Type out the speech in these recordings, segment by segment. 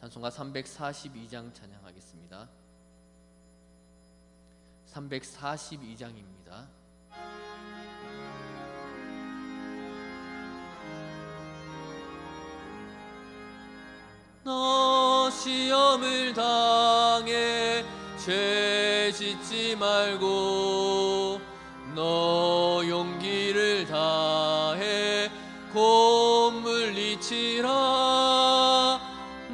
찬송가 342장 찬양하겠습니다. 342장입니다. 너 시험을 당해 죄 짓지 말고 너 용기를 다해 곧 물리치라.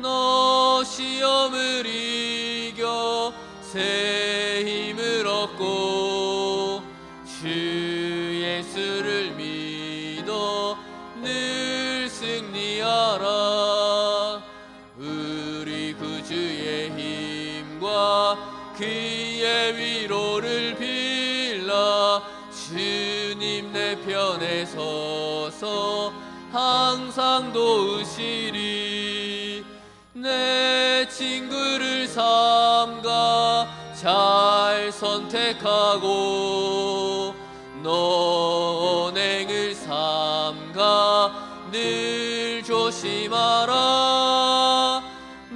너 시험을 이겨 새 힘을 얻고 주 예수를 믿어 늘 승리하라. 우리 구주의 힘과 그의 위로를 빌라. 주님 내 편에 서서 항상 도우시리. 내 친구를 삼가 잘 선택하고 너 언행을 삼가 늘 조심하라.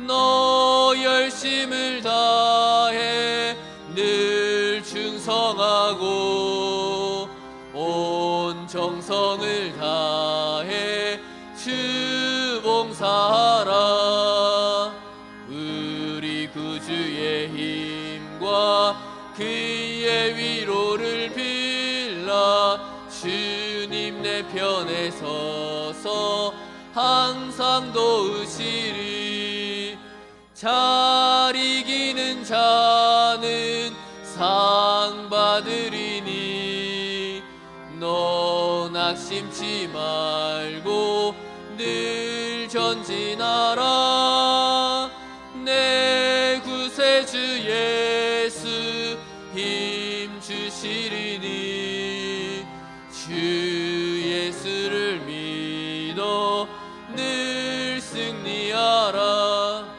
너 열심을 다해 늘 충성하고 온 정성을 다해 주 봉사하라. 우리 구주의 힘과 그의 위로를 빌라. 주님 내 편에 서서 항상 도우시리. 잘 이기는 자는 상 받으리니 너 낙심치 말고 늘 전진하라. 내 구세주 예수 힘 주시리니 주 예수를 믿어 늘 승리하라.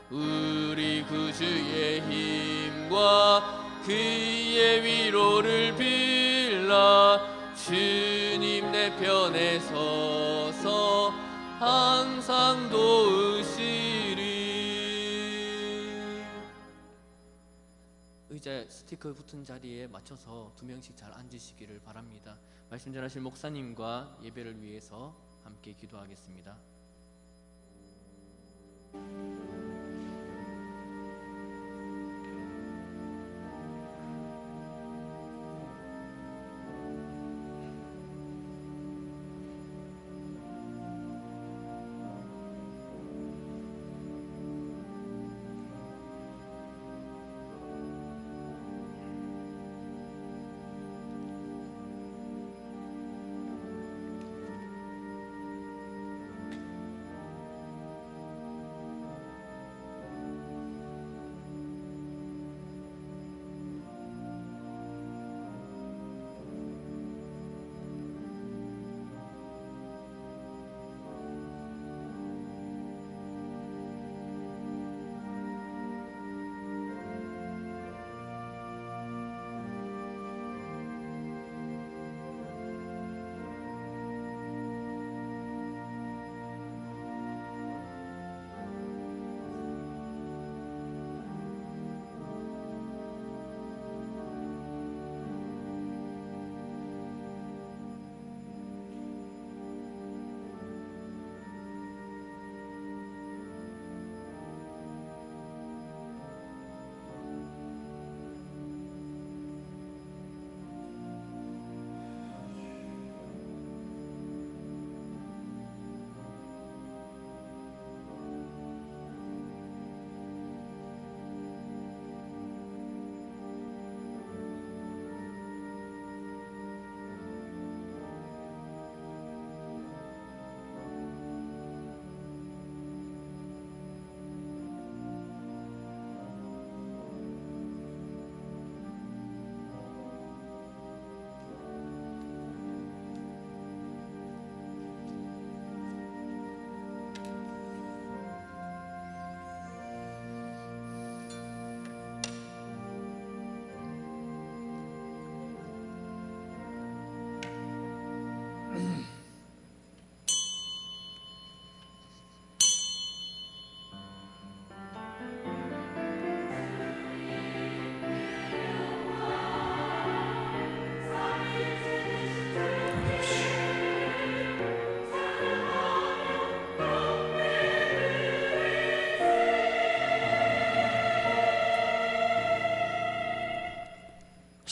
우리 구주의 힘과 그의 위로를 빌라. 주님 내 편에 서서 항상 도우시리. 의자 스티커 붙은 자리에 맞춰서 2명씩 잘 앉으시기를 바랍니다. 말씀 전하실 목사님과 예배를 위해서 함께 기도하겠습니다.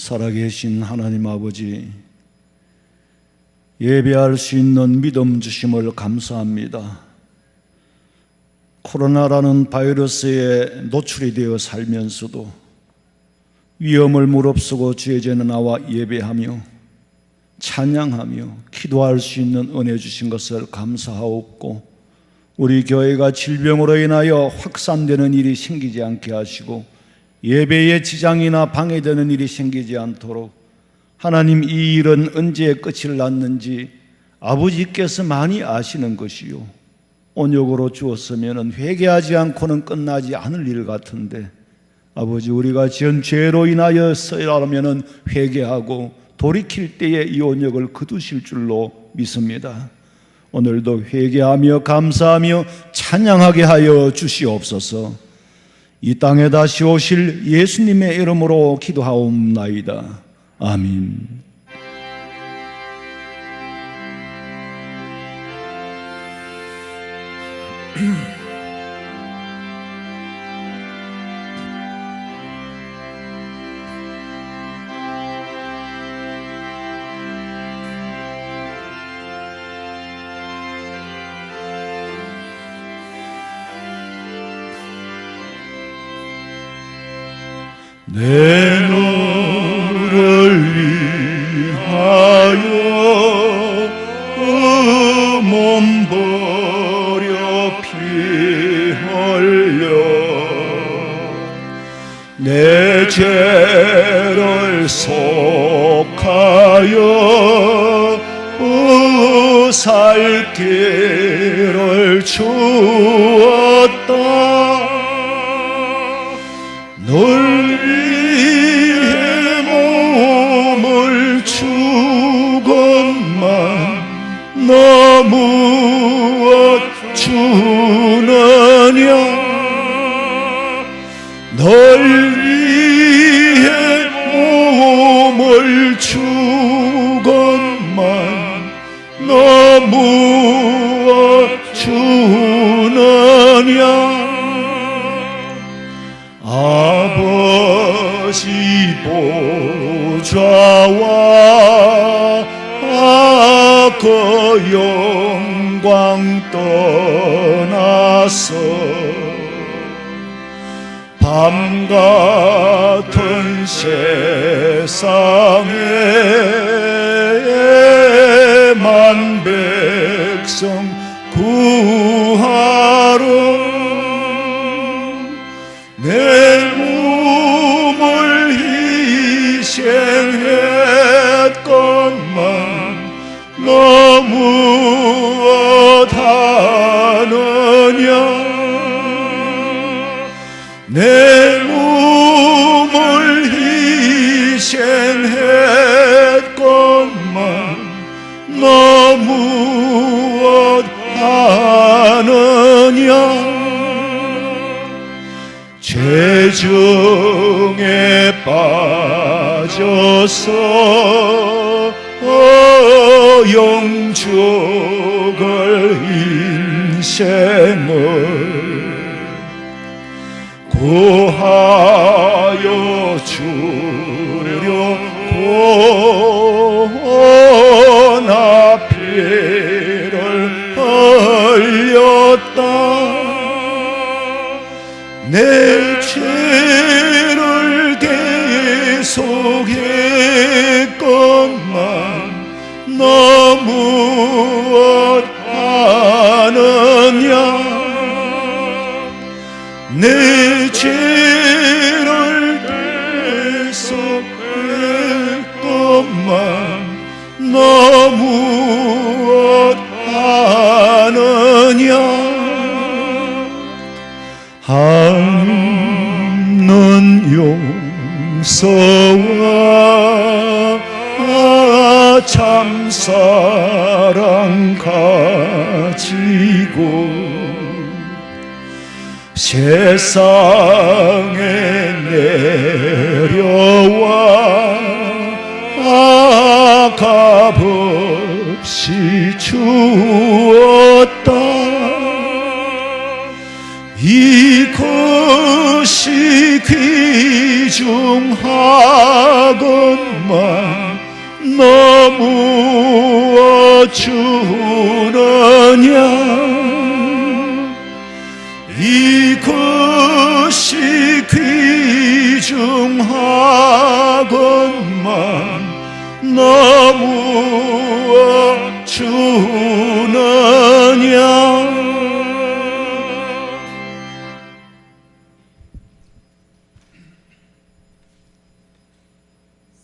살아계신 하나님 아버지, 예배할 수 있는 믿음 주심을 감사합니다. 코로나라는 바이러스에 노출이 되어 살면서도 위험을 무릅쓰고 주의 전에 나와 예배하며 찬양하며 기도할 수 있는 은혜 주신 것을 감사하옵고, 우리 교회가 질병으로 인하여 확산되는 일이 생기지 않게 하시고 예배에 지장이나 방해되는 일이 생기지 않도록, 하나님, 이 일은 언제 끝을 낳는지 아버지께서 많이 아시는 것이요, 온역으로 주었으면 회개하지 않고는 끝나지 않을 일 같은데, 아버지, 우리가 지은 죄로 인하여 서야하면 회개하고 돌이킬 때에 이 온역을 거두실 줄로 믿습니다. 오늘도 회개하며 감사하며 찬양하게 하여 주시옵소서. 이 땅에 다시 오실 예수님의 이름으로 기도하옵나이다. 아멘. 내 너를 위하여 몸 버려 피 흘려 내 죄를 속하여 살 길을 주었다. 널 위해 몸을 주건만 너 무엇 주느냐. 널 위해 몸을 주건만 너 무엇 주느냐. 아버지 보좌와 그 영광 떠나서 밤 같은 세상에 만 백성 구하러 내 몸을 희생했건만 너 무엇 하느냐. 내 몸을 희생했건만 너 무엇 하느냐. 죄중에 빠져서 영죽을 인생을 구하여 주려고 나 피를 흘렸다. 내 죄를 계속했건만 너 무엇 하느냐. 내 죄를 계속했건만 너 무엇 하느냐. 하는 용서와 참사랑 가지고 세상에 내려와 값없이 주었다. 이 이것이 귀중하건만 너무 주느냐 이것이 귀중하건만 너무 주느냐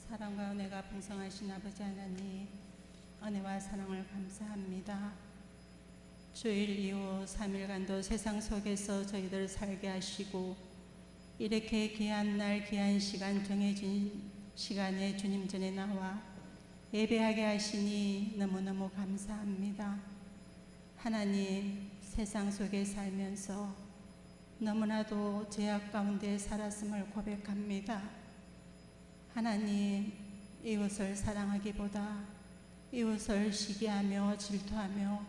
사랑과 은혜가 풍성하신 아버지 하나님, 은혜와 사랑을 감사합니다. 주일 이후 3일간도 세상 속에서 저희들 살게 하시고 이렇게 귀한 날 귀한 시간 정해진 시간에 주님 전에 나와 예배하게 하시니 너무너무 감사합니다. 하나님, 세상 속에 살면서 너무나도 죄악 가운데 살았음을 고백합니다. 하나님, 이웃을 사랑하기보다 이웃을 시기하며 질투하며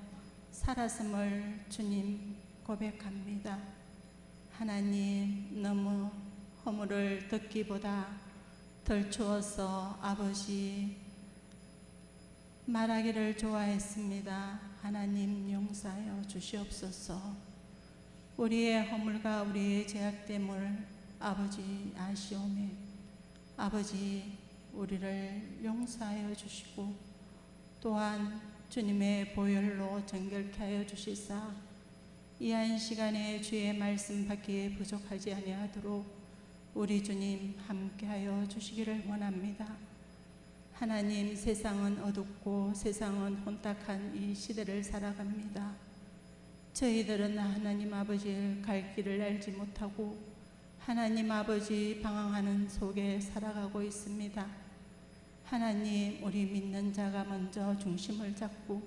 살았음을 주님 고백합니다. 하나님, 너무 허물을 듣기보다 덜 추워서 아버지 말하기를 좋아했습니다. 하나님, 용서하여 주시옵소서. 우리의 허물과 우리의 죄악됨을 아버지 아시오매 아버지 우리를 용서하여 주시고 또한 주님의 보혈로 정결케 하여 주시사 이 한 시간에 주의 말씀 받기에 부족하지 아니하도록 우리 주님 함께하여 주시기를 원합니다. 하나님, 세상은 어둡고 세상은 혼탁한 이 시대를 살아갑니다. 저희들은 하나님 아버지의 갈 길을 알지 못하고 하나님 아버지 방황하는 속에 살아가고 있습니다. 하나님, 우리 믿는 자가 먼저 중심을 잡고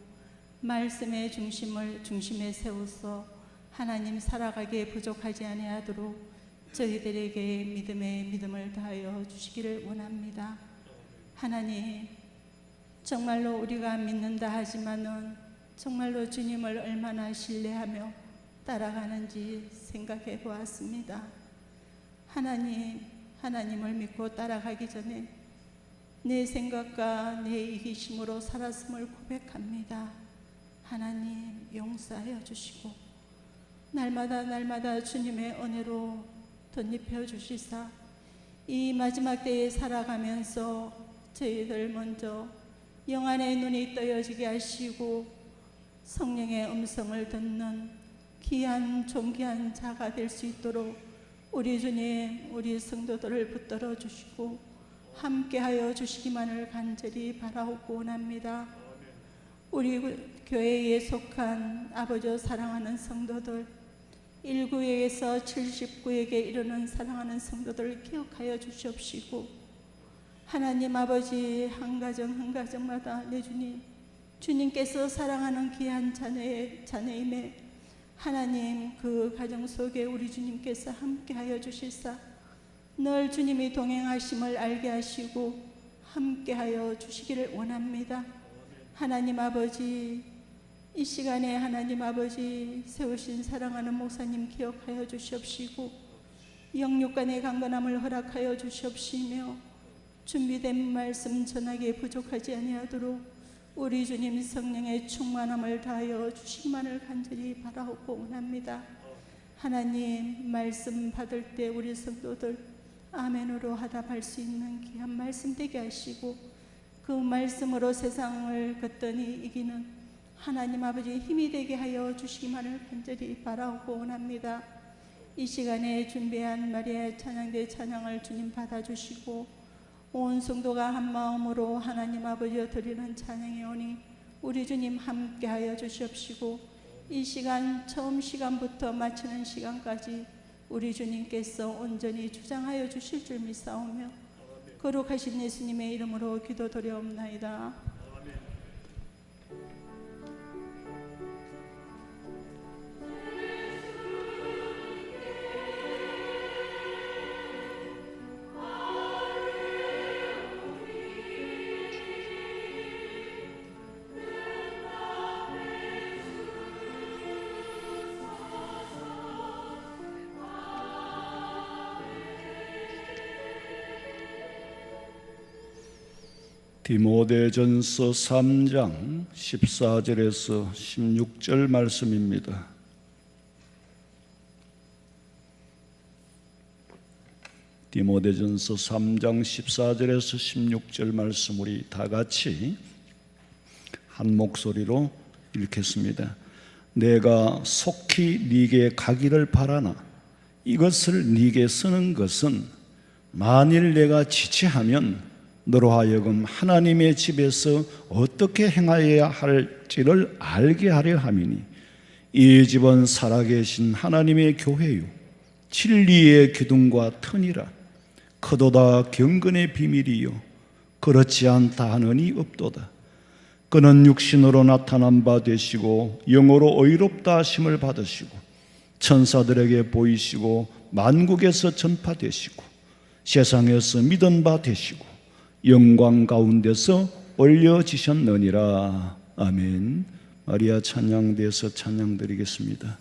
말씀의 중심에 세워서 하나님 살아가기에 부족하지 아니하도록 저희들에게 믿음을 다하여 주시기를 원합니다. 하나님, 정말로 우리가 믿는다 하지만은 정말로 주님을 얼마나 신뢰하며 따라가는지 생각해 보았습니다. 하나님, 하나님을 믿고 따라가기 전에 내 생각과 내 이기심으로 살았음을 고백합니다. 하나님, 용서하여 주시고 날마다 주님의 은혜로 덧입혀 주시사 이 마지막 때에 살아가면서 저희들 먼저 영안의 눈이 떠여지게 하시고 성령의 음성을 듣는 귀한 존귀한 자가 될 수 있도록 우리 주님, 우리 성도들을 붙들어 주시고 함께하여 주시기만을 간절히 바라옵고 원합니다. 우리 교회에 속한 아버지 사랑하는 성도들 19에게서 79에게 이르는 사랑하는 성도들을 기억하여 주시옵시고 하나님 아버지 한 가정마다 내 주님께서 사랑하는 귀한 자녀임에 하나님 그 가정 속에 우리 주님께서 함께하여 주실사 늘 주님이 동행하심을 알게 하시고 함께하여 주시기를 원합니다. 하나님 아버지, 이 시간에 하나님 아버지 세우신 사랑하는 목사님 기억하여 주시옵시고 영육간의 강건함을 허락하여 주시옵시며 준비된 말씀 전하기에 부족하지 아니하도록 우리 주님 성령의 충만함을 다하여 주시기만을 간절히 바라옵고 원합니다. 하나님, 말씀 받을 때 우리 성도들 아멘으로 하답할 수 있는 귀한 말씀 되게 하시고 그 말씀으로 세상을 걷더니 이기는 하나님 아버지 힘이 되게 하여 주시기만을 간절히 바라옵고 원합니다. 이 시간에 준비한 마리아의 찬양대 찬양을 주님 받아주시고 온 성도가 한 마음으로 하나님 아버지여 드리는 찬양이 오니 우리 주님 함께하여 주시옵시고 이 시간 처음 시간부터 마치는 시간까지 우리 주님께서 온전히 주장하여 주실 줄 믿사오며 거룩하신 예수님의 이름으로 기도드려옵나이다. 디모데전서 3장 14절에서 16절 말씀입니다. 디모데전서 3장 14절에서 16절 말씀 우리 다 같이 한 목소리로 읽겠습니다. 내가 속히 네게 가기를 바라나 이것을 네게 쓰는 것은 만일 내가 지체하면 너로 하여금 하나님의 집에서 어떻게 행하여야 할지를 알게 하려 함이니 이 집은 살아계신 하나님의 교회요 진리의 기둥과 터니라. 크도다 경건의 비밀이요 그렇지 않다 하느니 없도다. 그는 육신으로 나타난 바 되시고 영으로 의롭다 하심을 받으시고 천사들에게 보이시고 만국에서 전파되시고 세상에서 믿은 바 되시고 영광 가운데서 올려지셨느니라. 아멘. 마리아 찬양대에서 찬양 드리겠습니다.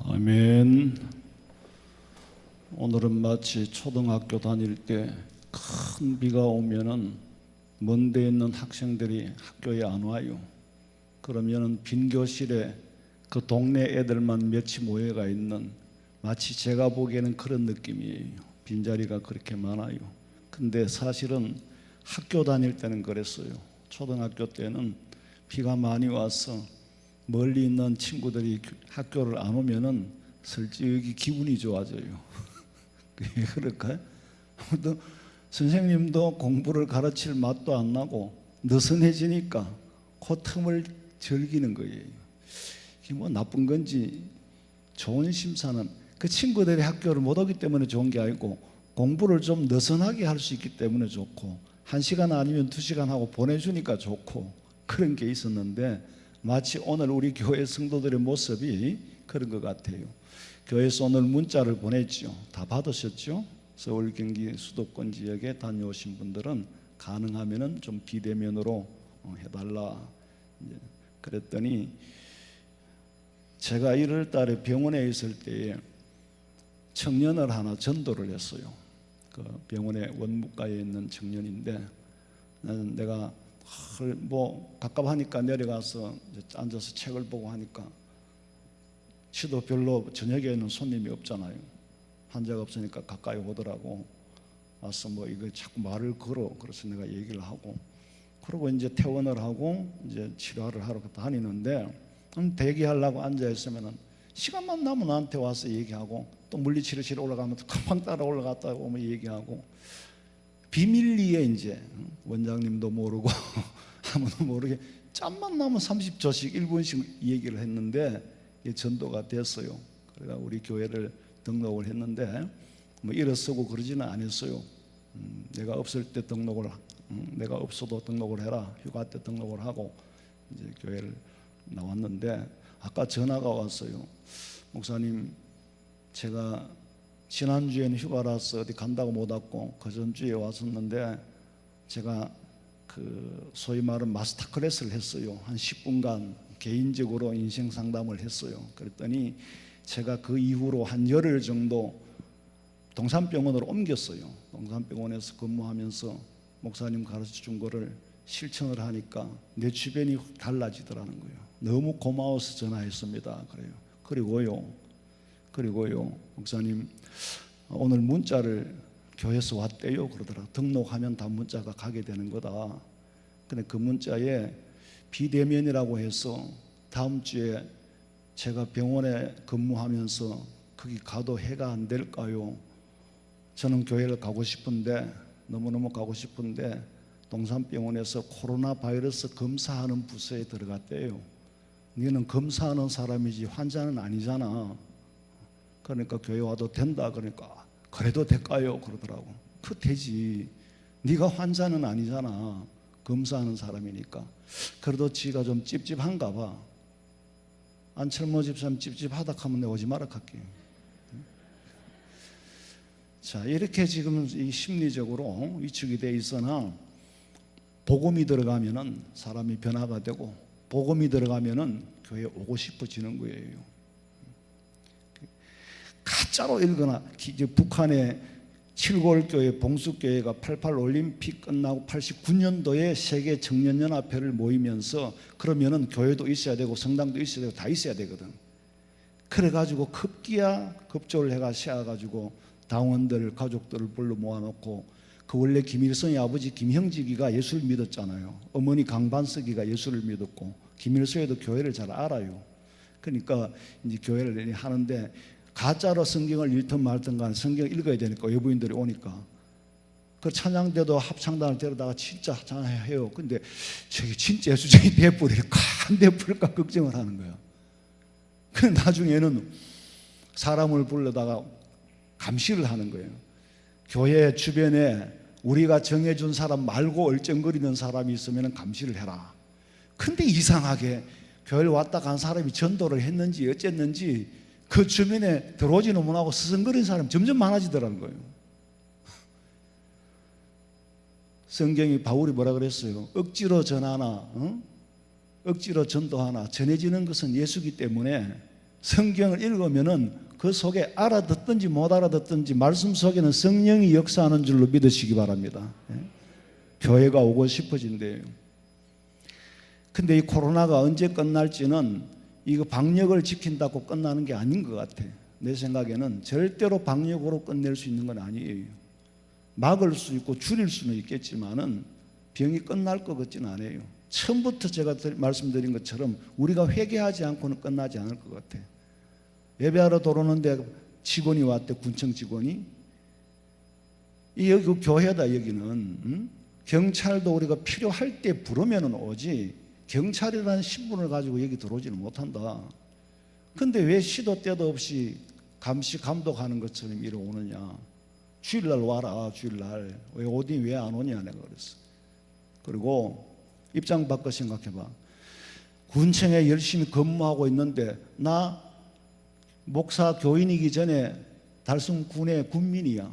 아멘. 오늘은 마치 초등학교 다닐 때 큰 비가 오면은 먼 데 있는 학생들이 학교에 안 와요. 그러면은 빈 교실에 그 동네 애들만 몇이 모여가 있는 마치 제가 보기에는 그런 느낌이에요. 빈자리가 그렇게 많아요. 근데 사실은 학교 다닐 때는 그랬어요. 초등학교 때는 비가 많이 와서 멀리 있는 친구들이 학교를 안 오면은 솔직히 기분이 좋아져요. 왜 그럴까요? 아무튼 선생님도 공부를 가르칠 맛도 안 나고 느슨해지니까 그 틈을 즐기는 거예요. 이게 뭐 나쁜 건지 좋은 심사는 그 친구들이 학교를 못 오기 때문에 좋은 게 아니고 공부를 좀 느슨하게 할 수 있기 때문에 좋고 1시간 아니면 2시간 하고 보내주니까 좋고 그런 게 있었는데 마치 오늘 우리 교회 성도들의 모습이 그런 것 같아요. 교회에서 오늘 문자를 보냈죠. 다 받으셨죠? 서울 경기 수도권 지역에 다녀오신 분들은 가능하면은 좀 비대면으로 해달라. 그랬더니 제가 1월 달에 병원에 있을 때에 청년을 하나 전도를 했어요. 그 병원의 원무과에 있는 청년인데, 나는 내가 뭐 갑갑하니까 내려가서 앉아서 책을 보고 하니까 시도 별로 저녁에는 손님이 없잖아요. 환자가 없으니까 가까이 오더라고. 와서 뭐 이거 자꾸 말을 걸어. 그래서 내가 얘기를 하고, 그리고 이제 퇴원을 하고 이제 치료를 하러 다니는데, 대기하려고 앉아 있으면은 시간만 나면 나한테 와서 얘기하고, 또 물리치료실 올라가면 또 금방 따라 올라갔다 오면 얘기하고, 비밀리에 이제 원장님도 모르고 아무도 모르게 짬만 나면 30초씩 1분씩 얘기를 했는데 전도가 됐어요. 그래가 우리 교회를 등록을 했는데 뭐 일어서고 그러지는 않았어요. 내가 없을 때 등록을, 내가 없어도 등록을 해라. 휴가 때 등록을 하고 이제 교회를 나왔는데, 아까 전화가 왔어요. 목사님, 제가 지난주에는 휴가라서 어디 간다고 못 왔고 그 전주에 왔었는데, 제가 그 소위 말하는 마스터 클래스를 했어요. 한 10분간 개인적으로 인생 상담을 했어요. 그랬더니 제가 그 이후로 한 열흘 정도 동산병원으로 옮겼어요. 동산병원에서 근무하면서 목사님 가르쳐 준 거를 실천을 하니까 내 주변이 달라지더라는 거예요. 너무 고마워서 전화했습니다. 그래요. 그리고요, 목사님 오늘 문자를 교회에서 왔대요. 그러더라. 등록하면 다 문자가 가게 되는 거다. 근데 그 문자에 비대면이라고 해서 다음 주에 제가 병원에 근무하면서 거기 가도 해가 안 될까요? 저는 교회를 가고 싶은데, 너무너무 가고 싶은데 동산병원에서 코로나 바이러스 검사하는 부서에 들어갔대요. 너는 검사하는 사람이지 환자는 아니잖아. 그러니까 교회 와도 된다. 그러니까 그래도 될까요? 그러더라고. 그 되지. 네가 환자는 아니잖아. 검사하는 사람이니까. 그래도 지가 좀 찝찝한가 봐. 안철모 집사님 찝찝하다 하면 내가 오지 마라 할게. 자, 이렇게 지금 이 심리적으로 위축이 돼 있으나, 복음이 들어가면은 사람이 변화가 되고, 복음이 들어가면은 교회에 오고 싶어지는 거예요. 가짜로 읽거나, 북한의 칠골교회 봉수교회가 88 올림픽 끝나고 89년도에 세계 청년연합회를 모이면서, 그러면은 교회도 있어야 되고 성당도 있어야 되고 다 있어야 되거든. 그래가지고 급조를 해가 세워가지고 당원들 가족들을 불러 모아놓고, 그 원래 김일성의 아버지 김형직이가 예수를 믿었잖아요. 어머니 강반석이가 예수를 믿었고, 김일성에도 교회를 잘 알아요. 그러니까 이제 교회를 하는데, 가짜로 성경을 읽든 말든 간에 성경을 읽어야 되니까, 외부인들이 오니까 그 찬양대도 합창단을 데려다가 진짜 찬양해요. 근데 저게 진짜 예수쟁이 돼버릴까 안 돼버릴까 걱정을 하는 거야. 그 나중에는 사람을 불러다가 감시를 하는 거예요. 교회 주변에 우리가 정해준 사람 말고 얼쩡거리는 사람이 있으면 감시를 해라. 근데 이상하게 교회를 왔다 간 사람이 전도를 했는지 어쨌는지 그 주변에 들어오지는 못하고 스승거리는 사람이 점점 많아지더라는 거예요. 성경이 바울이 뭐라 그랬어요? 억지로 전하나 억지로 전도하나 전해지는 것은 예수기 때문에 성경을 읽으면은 그 속에 알아듣든지 못 알아듣든지 말씀 속에는 성령이 역사하는 줄로 믿으시기 바랍니다. 교회가 오고 싶어진대요. 근데 이 코로나가 언제 끝날지는 이거 방역을 지킨다고 끝나는 게 아닌 것 같아. 내 생각에는 절대로 방역으로 끝낼 수 있는 건 아니에요. 막을 수 있고 줄일 수는 있겠지만은 병이 끝날 것 같지는 않아요. 처음부터 제가 말씀드린 것처럼 우리가 회개하지 않고는 끝나지 않을 것 같아. 예배하러 들어오는데 직원이 왔대. 군청 직원이. 여기 교회다. 여기는 경찰도 우리가 필요할 때 부르면 오지, 경찰이라는 신분을 가지고 여기 들어오지는 못한다. 근데 왜 시도 때도 없이 감시 감독하는 것처럼 이리 오느냐. 주일날 와라. 주일날 왜 어디 왜 안 오냐 내가 그랬어. 그리고 입장 바꿔 생각해봐. 군청에 열심히 근무하고 있는데, 나 목사 교인이기 전에 달성 군의 군민이야.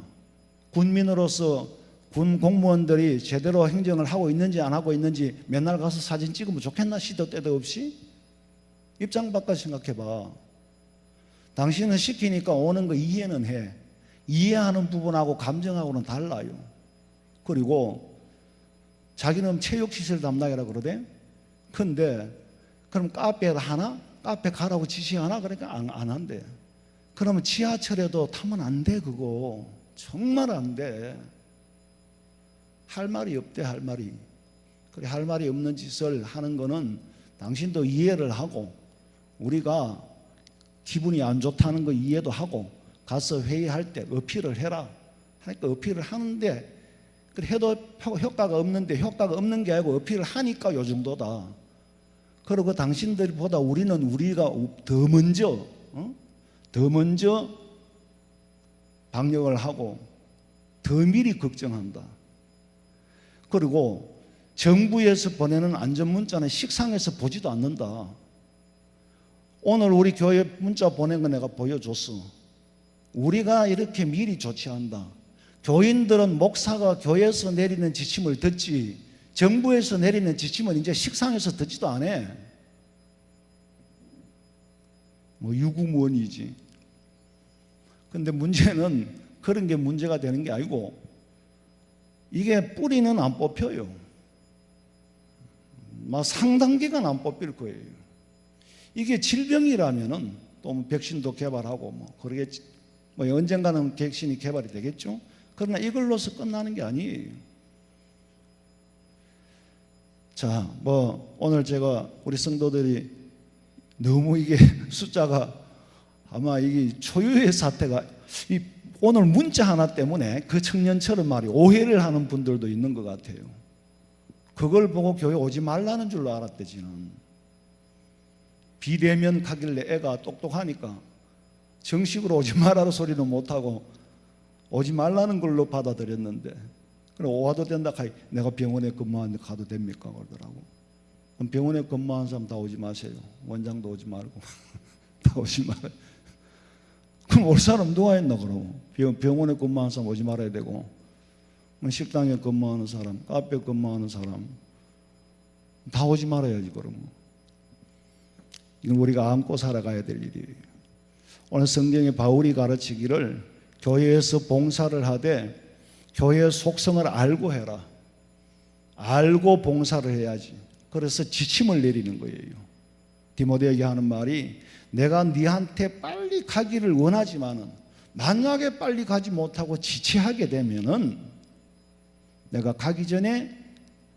군민으로서 군 공무원들이 제대로 행정을 하고 있는지 안 하고 있는지 맨날 가서 사진 찍으면 좋겠나? 시도 때도 없이. 입장 바꿔 생각해봐. 당신은 시키니까 오는 거 이해는 해. 이해하는 부분하고 감정하고는 달라요. 그리고 자기는 체육시설 담당이라 그러대. 근데 그럼 카페 하나? 카페 가라고 지시하나? 그러니까 안 한대. 그러면 지하철에도 타면 안 돼. 그거 정말 안 돼. 할 말이 없대. 할 말이. 그래, 할 말이 없는 짓을 하는 거는 당신도 이해를 하고, 우리가 기분이 안 좋다는 거 이해도 하고, 가서 회의할 때 어필을 해라 하니까 어필을 하는데, 그래 해도 효과가 없는데, 효과가 없는 게 아니고 어필을 하니까 요 정도다. 그리고 당신들보다 우리가 더 먼저 방역을 하고 더 미리 걱정한다. 그리고 정부에서 보내는 안전문자는 식상해서 보지도 않는다. 오늘 우리 교회 문자 보낸 거 내가 보여줬어. 우리가 이렇게 미리 조치한다. 교인들은 목사가 교회에서 내리는 지침을 듣지, 정부에서 내리는 지침은 이제 식상해서 듣지도 않아. 뭐 유구무원이지. 근데 문제는 그런 게 문제가 되는 게 아니고, 이게 뿌리는 안 뽑혀요. 막 상당 기간 안 뽑힐 거예요. 이게 질병이라면은 또 백신도 개발하고 뭐 그러겠지. 뭐 언젠가는 백신이 개발이 되겠죠. 그러나 이걸로서 끝나는 게 아니에요. 자, 뭐 오늘 제가 우리 성도들이 너무 이게 숫자가 아마 이게 초유의 사태가 오늘 문자 하나 때문에 그 청년처럼 말이 오해를 하는 분들도 있는 것 같아요. 그걸 보고 교회 오지 말라는 줄로 알았대. 지는 비대면 가길래 애가 똑똑하니까 정식으로 오지 말라는 소리는 못하고 오지 말라는 걸로 받아들였는데, 그래 와도 된다 하니 내가 병원에 근무하는데 가도 됩니까? 그러더라고. 그럼 병원에 근무하는 사람 다 오지 마세요. 원장도 오지 말고 다 오지 말아요. 그럼 올 사람 누가 있나? 그러고 병원에 근무하는 사람 오지 말아야 되고, 식당에 근무하는 사람, 카페 근무하는 사람 다 오지 말아야지. 그러면 이건 우리가 안고 살아가야 될 일이에요. 오늘 성경에 바울이 가르치기를 교회에서 봉사를 하되 교회의 속성을 알고 해라. 알고 봉사를 해야지. 그래서 지침을 내리는 거예요. 디모데에게 하는 말이, 내가 네한테 빨리 가기를 원하지만은 만약에 빨리 가지 못하고 지체하게 되면은 내가 가기 전에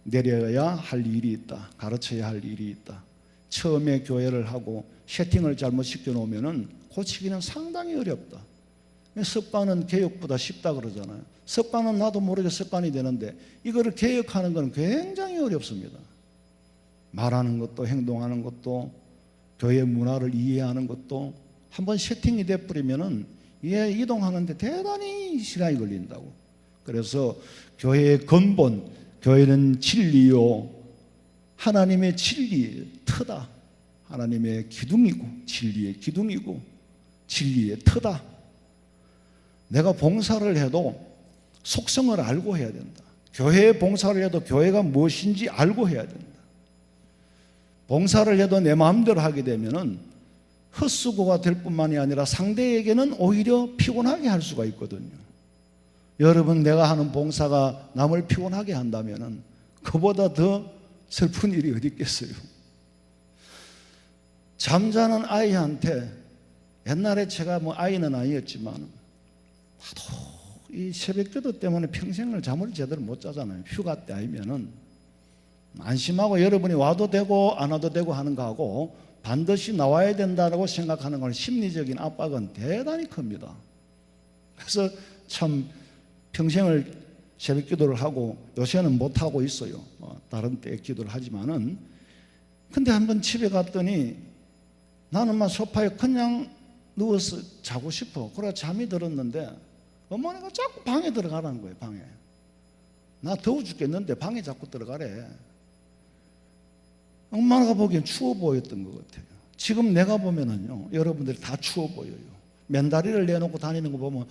내려야 할 일이 있다. 가르쳐야 할 일이 있다. 처음에 교회를 하고 세팅을 잘못 시켜놓으면은 고치기는 상당히 어렵다. 습관은 개혁보다 쉽다 그러잖아요. 습관은 나도 모르게 습관이 되는데 이거를 개혁하는 건 굉장히 어렵습니다. 말하는 것도 행동하는 것도 교회 문화를 이해하는 것도 한번 세팅이 돼버리면은 이게 이동하는데 대단히 시간이 걸린다고. 그래서 교회의 근본, 교회는 진리요, 하나님의 진리의 터다. 하나님의 기둥이고 진리의 기둥이고 진리의 터다. 내가 봉사를 해도 속성을 알고 해야 된다. 교회에 봉사를 해도 교회가 무엇인지 알고 해야 된다. 봉사를 해도 내 마음대로 하게 되면은 헛수고가 될 뿐만이 아니라 상대에게는 오히려 피곤하게 할 수가 있거든요. 여러분, 내가 하는 봉사가 남을 피곤하게 한다면은 그보다 더 슬픈 일이 어디 있겠어요. 잠자는 아이한테, 옛날에 제가 뭐 아이는 아니었지만 하도 이 새벽기도 때문에 평생을 잠을 제대로 못 자잖아요. 휴가 때 아니면은 안심하고 여러분이 와도 되고 안 와도 되고 하는 거하고 반드시 나와야 된다고 생각하는 건 심리적인 압박은 대단히 큽니다. 그래서 참 평생을 새벽 기도를 하고 요새는 못 하고 있어요. 다른 때 기도를 하지만은. 근데 한번 집에 갔더니 나는 막 소파에 그냥 누워서 자고 싶어. 그래 잠이 들었는데 어머니가 자꾸 방에 들어가라는 거예요. 방에. 나 더워 죽겠는데 방에 자꾸 들어가래. 엄마가 보기엔 추워 보였던 것 같아요. 지금 내가 보면은요, 여러분들이 다 추워 보여요. 맨다리를 내놓고 다니는 거 보면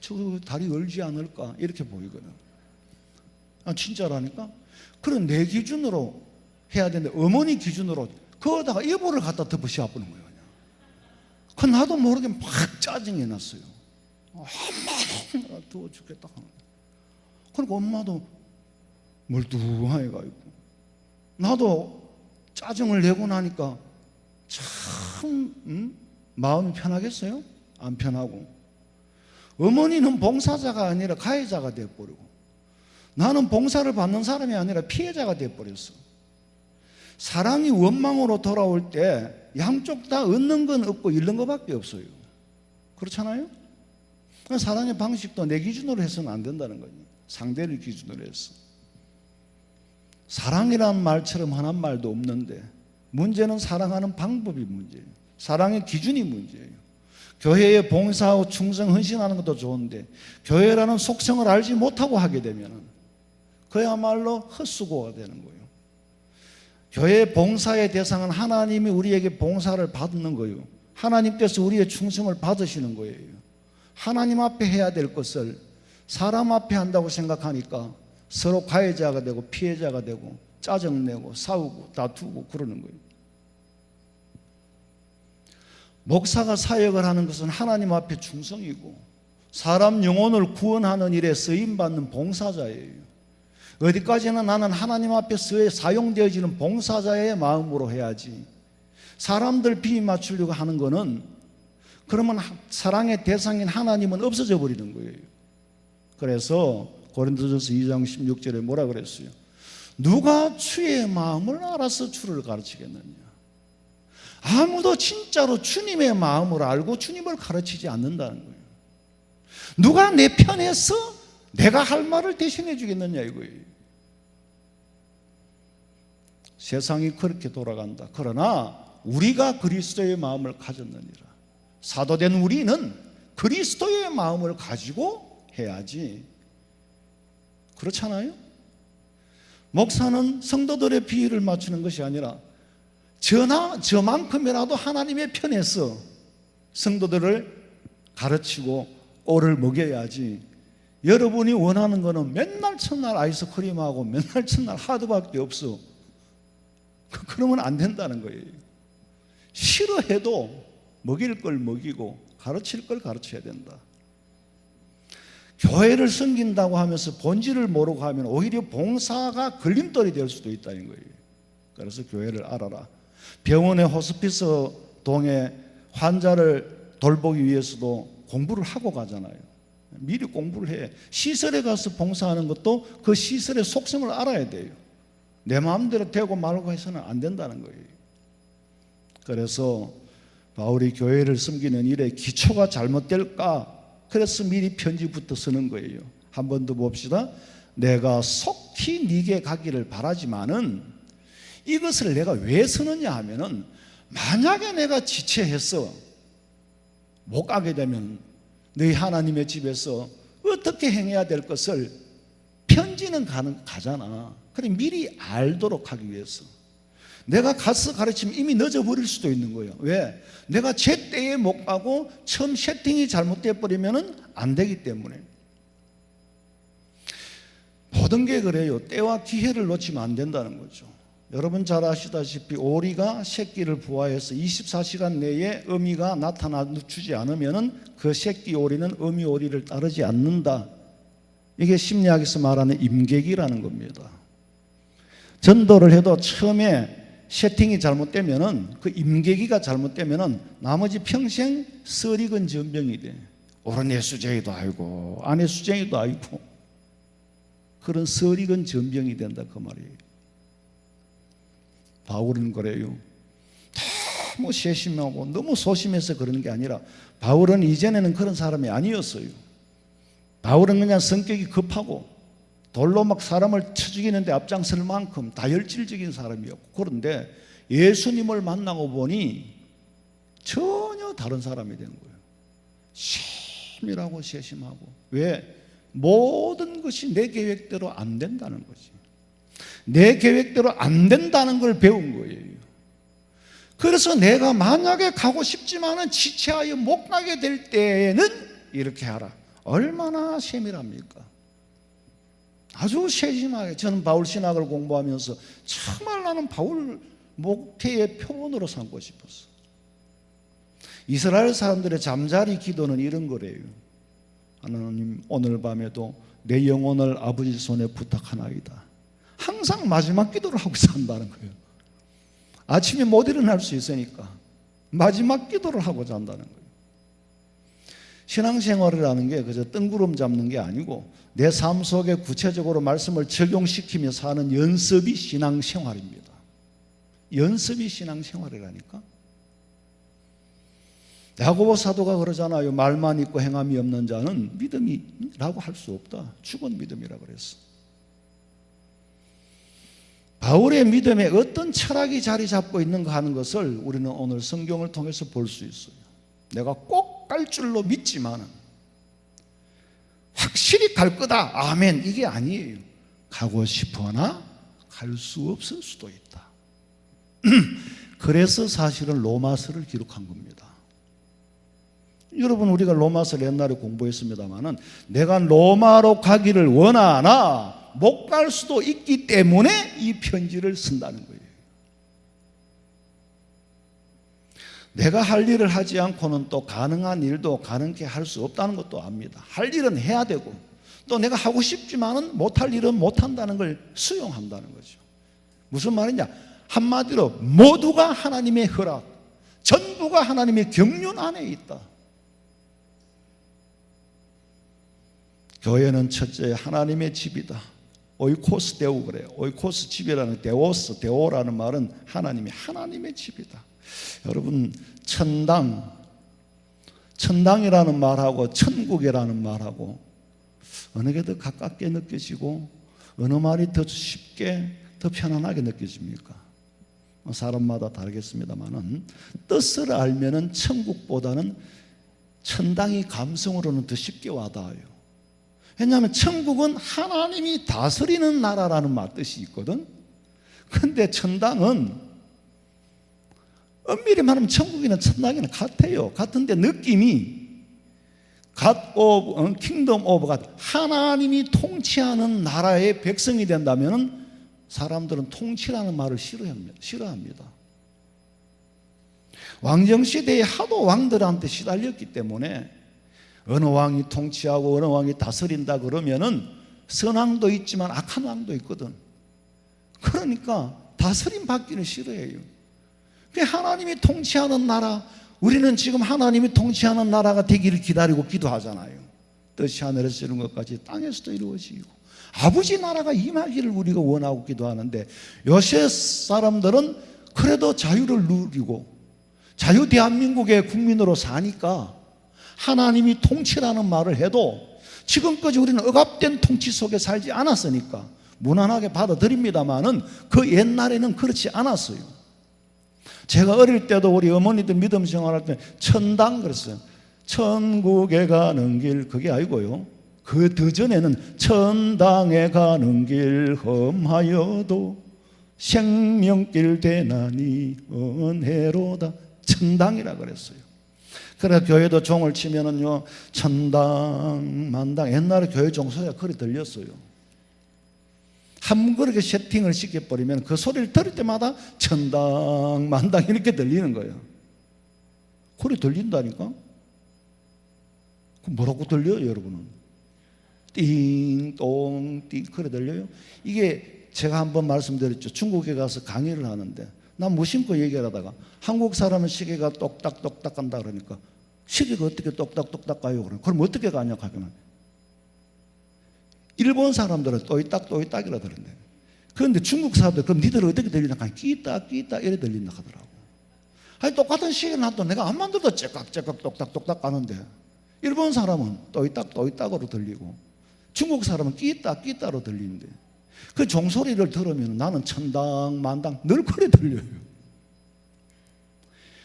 저 다리 얼지 않을까 이렇게 보이거든. 진짜라니까. 그런 내 기준으로 해야 되는데 어머니 기준으로 거기다가 이불을 갖다 덮어 씌워보는 거예요. 그 나도 모르게 막 짜증이 났어요. 엄마 더워 죽겠다. 그러니까 엄마도 멀뚱하게 가지고 나도 짜증을 내고 나니까 참 마음이 편하겠어요? 안 편하고, 어머니는 봉사자가 아니라 가해자가 되어버리고, 나는 봉사를 받는 사람이 아니라 피해자가 되어버렸어. 사랑이 원망으로 돌아올 때 양쪽 다 얻는 건 없고 잃는 것밖에 없어요. 그렇잖아요? 사랑의 방식도 내 기준으로 해서는 안 된다는 거예요. 상대를 기준으로 해서. 사랑이라는 말처럼 하는 말도 없는데 문제는 사랑하는 방법이 문제예요. 사랑의 기준이 문제예요. 교회에 봉사하고 충성 헌신하는 것도 좋은데 교회라는 속성을 알지 못하고 하게 되면 그야말로 헛수고가 되는 거예요. 교회 봉사의 대상은 하나님이 우리에게 봉사를 받는 거예요. 하나님께서 우리의 충성을 받으시는 거예요. 하나님 앞에 해야 될 것을 사람 앞에 한다고 생각하니까 서로 가해자가 되고 피해자가 되고 짜증내고 싸우고 다투고 그러는 거예요. 목사가 사역을 하는 것은 하나님 앞에 충성이고 사람 영혼을 구원하는 일에 쓰임받는 봉사자예요. 어디까지나 나는 하나님 앞에 사용되어지는 봉사자의 마음으로 해야지, 사람들 비위 맞추려고 하는 거는 그러면 사랑의 대상인 하나님은 없어져 버리는 거예요. 그래서 고린도전서 2장 16절에 뭐라 그랬어요? 누가 주의 마음을 알아서 주를 가르치겠느냐? 아무도 진짜로 주님의 마음을 알고 주님을 가르치지 않는다는 거예요. 누가 내 편에서 내가 할 말을 대신해 주겠느냐 이거예요. 세상이 그렇게 돌아간다. 그러나 우리가 그리스도의 마음을 가졌느니라. 사도된 우리는 그리스도의 마음을 가지고 해야지. 그렇잖아요? 목사는 성도들의 비위를 맞추는 것이 아니라 저만큼이라도 하나님의 편에서 성도들을 가르치고 꼴을 먹여야지. 여러분이 원하는 거는 맨날 첫날 아이스크림하고 맨날 첫날 하드밖에 없어. 그러면 안 된다는 거예요. 싫어해도 먹일 걸 먹이고 가르칠 걸 가르쳐야 된다. 교회를 섬긴다고 하면서 본질을 모르고 하면 오히려 봉사가 걸림돌이 될 수도 있다는 거예요. 그래서 교회를 알아라. 병원의 호스피스 동에 환자를 돌보기 위해서도 공부를 하고 가잖아요. 미리 공부를 해. 시설에 가서 봉사하는 것도 그 시설의 속성을 알아야 돼요. 내 마음대로 되고 말고 해서는 안 된다는 거예요. 그래서 바울이 교회를 섬기는 일에 기초가 잘못될까? 그래서 미리 편지부터 쓰는 거예요. 한 번 더 봅시다. 내가 속히 네게 가기를 바라지만은 이것을 내가 왜 쓰느냐 하면은 만약에 내가 지체해서 못 가게 되면 너희 하나님의 집에서 어떻게 행해야 될 것을 편지는 가잖아. 그래 미리 알도록 하기 위해서. 내가 가서 가르치면 이미 늦어버릴 수도 있는 거예요. 왜? 내가 제때에 못 가고 처음 세팅이 잘못돼 버리면 안 되기 때문에. 모든 게 그래요. 때와 기회를 놓치면 안 된다는 거죠. 여러분 잘 아시다시피 오리가 새끼를 부화해서 24시간 내에 어미가 나타나주지 않으면 그 새끼 오리는 어미 오리를 따르지 않는다. 이게 심리학에서 말하는 임계기라는 겁니다. 전도를 해도 처음에 세팅이 잘못되면은 그 임계기가 잘못되면은 나머지 평생 썰익은 전병이 돼. 옳은 예수쟁이도 아니고 안의 수쟁이도 아니고 그런 썰익은 전병이 된다 그 말이에요. 바울은 그래요. 너무 세심하고 너무 소심해서 그러는 게 아니라 바울은 이전에는 그런 사람이 아니었어요. 바울은 그냥 성격이 급하고 돌로 막 사람을 쳐 죽이는데 앞장설 만큼 다혈질적인 사람이었고, 그런데 예수님을 만나고 보니 전혀 다른 사람이 되는 거예요. 세밀하고 세심하고. 왜? 모든 것이 내 계획대로 안 된다는 거지. 내 계획대로 안 된다는 걸 배운 거예요. 그래서 내가 만약에 가고 싶지만은 지체하여 못 가게 될 때에는 이렇게 하라. 얼마나 세밀합니까? 아주 세심하게. 저는 바울 신학을 공부하면서 정말 나는 바울 목태의 표본으로 삼고 싶었어. 이스라엘 사람들의 잠자리 기도는 이런 거래요. 하나님, 오늘 밤에도 내 영혼을 아버지 손에 부탁하나이다. 항상 마지막 기도를 하고 산다는 거예요. 아침에 못 일어날 수 있으니까 마지막 기도를 하고 잔다는 거예요. 신앙생활이라는 게 그저 뜬구름 잡는 게 아니고 내 삶 속에 구체적으로 말씀을 적용시키며 사는 연습이 신앙생활입니다. 연습이 신앙생활이라니까. 야고보 사도가 그러잖아요. 말만 있고 행함이 없는 자는 믿음이라고 할 수 없다. 죽은 믿음이라고 그랬어. 바울의 믿음에 어떤 철학이 자리 잡고 있는가 하는 것을 우리는 오늘 성경을 통해서 볼 수 있어요. 내가 꼭 갈 줄로 믿지만은 확실히 갈 거다. 아멘. 이게 아니에요. 가고 싶으나 갈 수 없을 수도 있다. 그래서 사실은 로마서를 기록한 겁니다. 여러분, 우리가 로마서를 옛날에 공부했습니다마는 내가 로마로 가기를 원하나 못 갈 수도 있기 때문에 이 편지를 쓴다는 거예요. 내가 할 일을 하지 않고는 또 가능한 일도 가능케 할 수 없다는 것도 압니다. 할 일은 해야 되고 또 내가 하고 싶지만은 못할 일은 못한다는 걸 수용한다는 거죠. 무슨 말이냐? 한마디로 모두가 하나님의 허락, 전부가 하나님의 경륜 안에 있다. 교회는 첫째 하나님의 집이다. 오이코스 데오 그래요. 오이코스 집이라는 데오스, 데오라는 말은 하나님의 집이다. 여러분, 천당이라는 말하고 천국이라는 말하고 어느 게 더 가깝게 느껴지고 어느 말이 더 쉽게 더 편안하게 느껴집니까? 사람마다 다르겠습니다만은 뜻을 알면은 천국보다는 천당이 감성으로는 더 쉽게 와닿아요. 왜냐하면 천국은 하나님이 다스리는 나라라는 뜻이 있거든. 그런데 천당은 엄밀히 말하면 천국이나 천당이나 같아요. 같은데 느낌이 God of Kingdom of God, 하나님이 통치하는 나라의 백성이 된다면 사람들은 통치라는 말을 싫어합니다. 왕정시대에 하도 왕들한테 시달렸기 때문에 어느 왕이 통치하고 어느 왕이 다스린다 그러면은 선왕도 있지만 악한 왕도 있거든. 그러니까 다스림 받기는 싫어해요. 하나님이 통치하는 나라, 우리는 지금 하나님이 통치하는 나라가 되기를 기다리고 기도하잖아요. 뜻이 하늘에서 이룬 것까지 땅에서도 이루어지고 아버지 나라가 임하기를 우리가 원하고 기도하는데 요새 사람들은 그래도 자유를 누리고 자유 대한민국의 국민으로 사니까 하나님이 통치라는 말을 해도 지금까지 우리는 억압된 통치 속에 살지 않았으니까 무난하게 받아들입니다마는 그 옛날에는 그렇지 않았어요. 제가 어릴 때도 우리 어머니들 믿음 생활할 때 천당 그랬어요. 천국에 가는 길, 그게 아니고요. 그 더 전에는 천당에 가는 길 험하여도 생명길 되나니 은혜로다. 천당이라 그랬어요. 그래 교회도 종을 치면은요 천당 만당, 옛날에 교회 종 소리가 그리 들렸어요. 한 번 그렇게 세팅을 시켜버리면 그 소리를 들을 때마다 천당 만당 이렇게 들리는 거예요. 그리 들린다니까. 뭐라고 들려요 여러분은? 띵동 띵 그래 들려요? 이게 제가 한번 말씀드렸죠. 중국에 가서 강의를 하는데 난 무심코 얘기하다가 한국 사람은 시계가 똑딱똑딱 간다 그러니까 시계가 어떻게 똑딱똑딱 가요? 그럼 어떻게 가냐 하면 일본 사람들은 또이딱이라 그러는데 그런데 중국 사람들 그럼 니들 어떻게 들리나? 끼딱 이래 들린다 하더라고. 아니 똑같은 시계를 놔도 내가 암만 들어도 째깍째깍 똑딱똑딱 가는데 일본 사람은 또이딱으로 들리고 중국 사람은 끼딱으로 들리는데 그 종소리를 들으면 나는 천당 만당 늘 그래 들려요.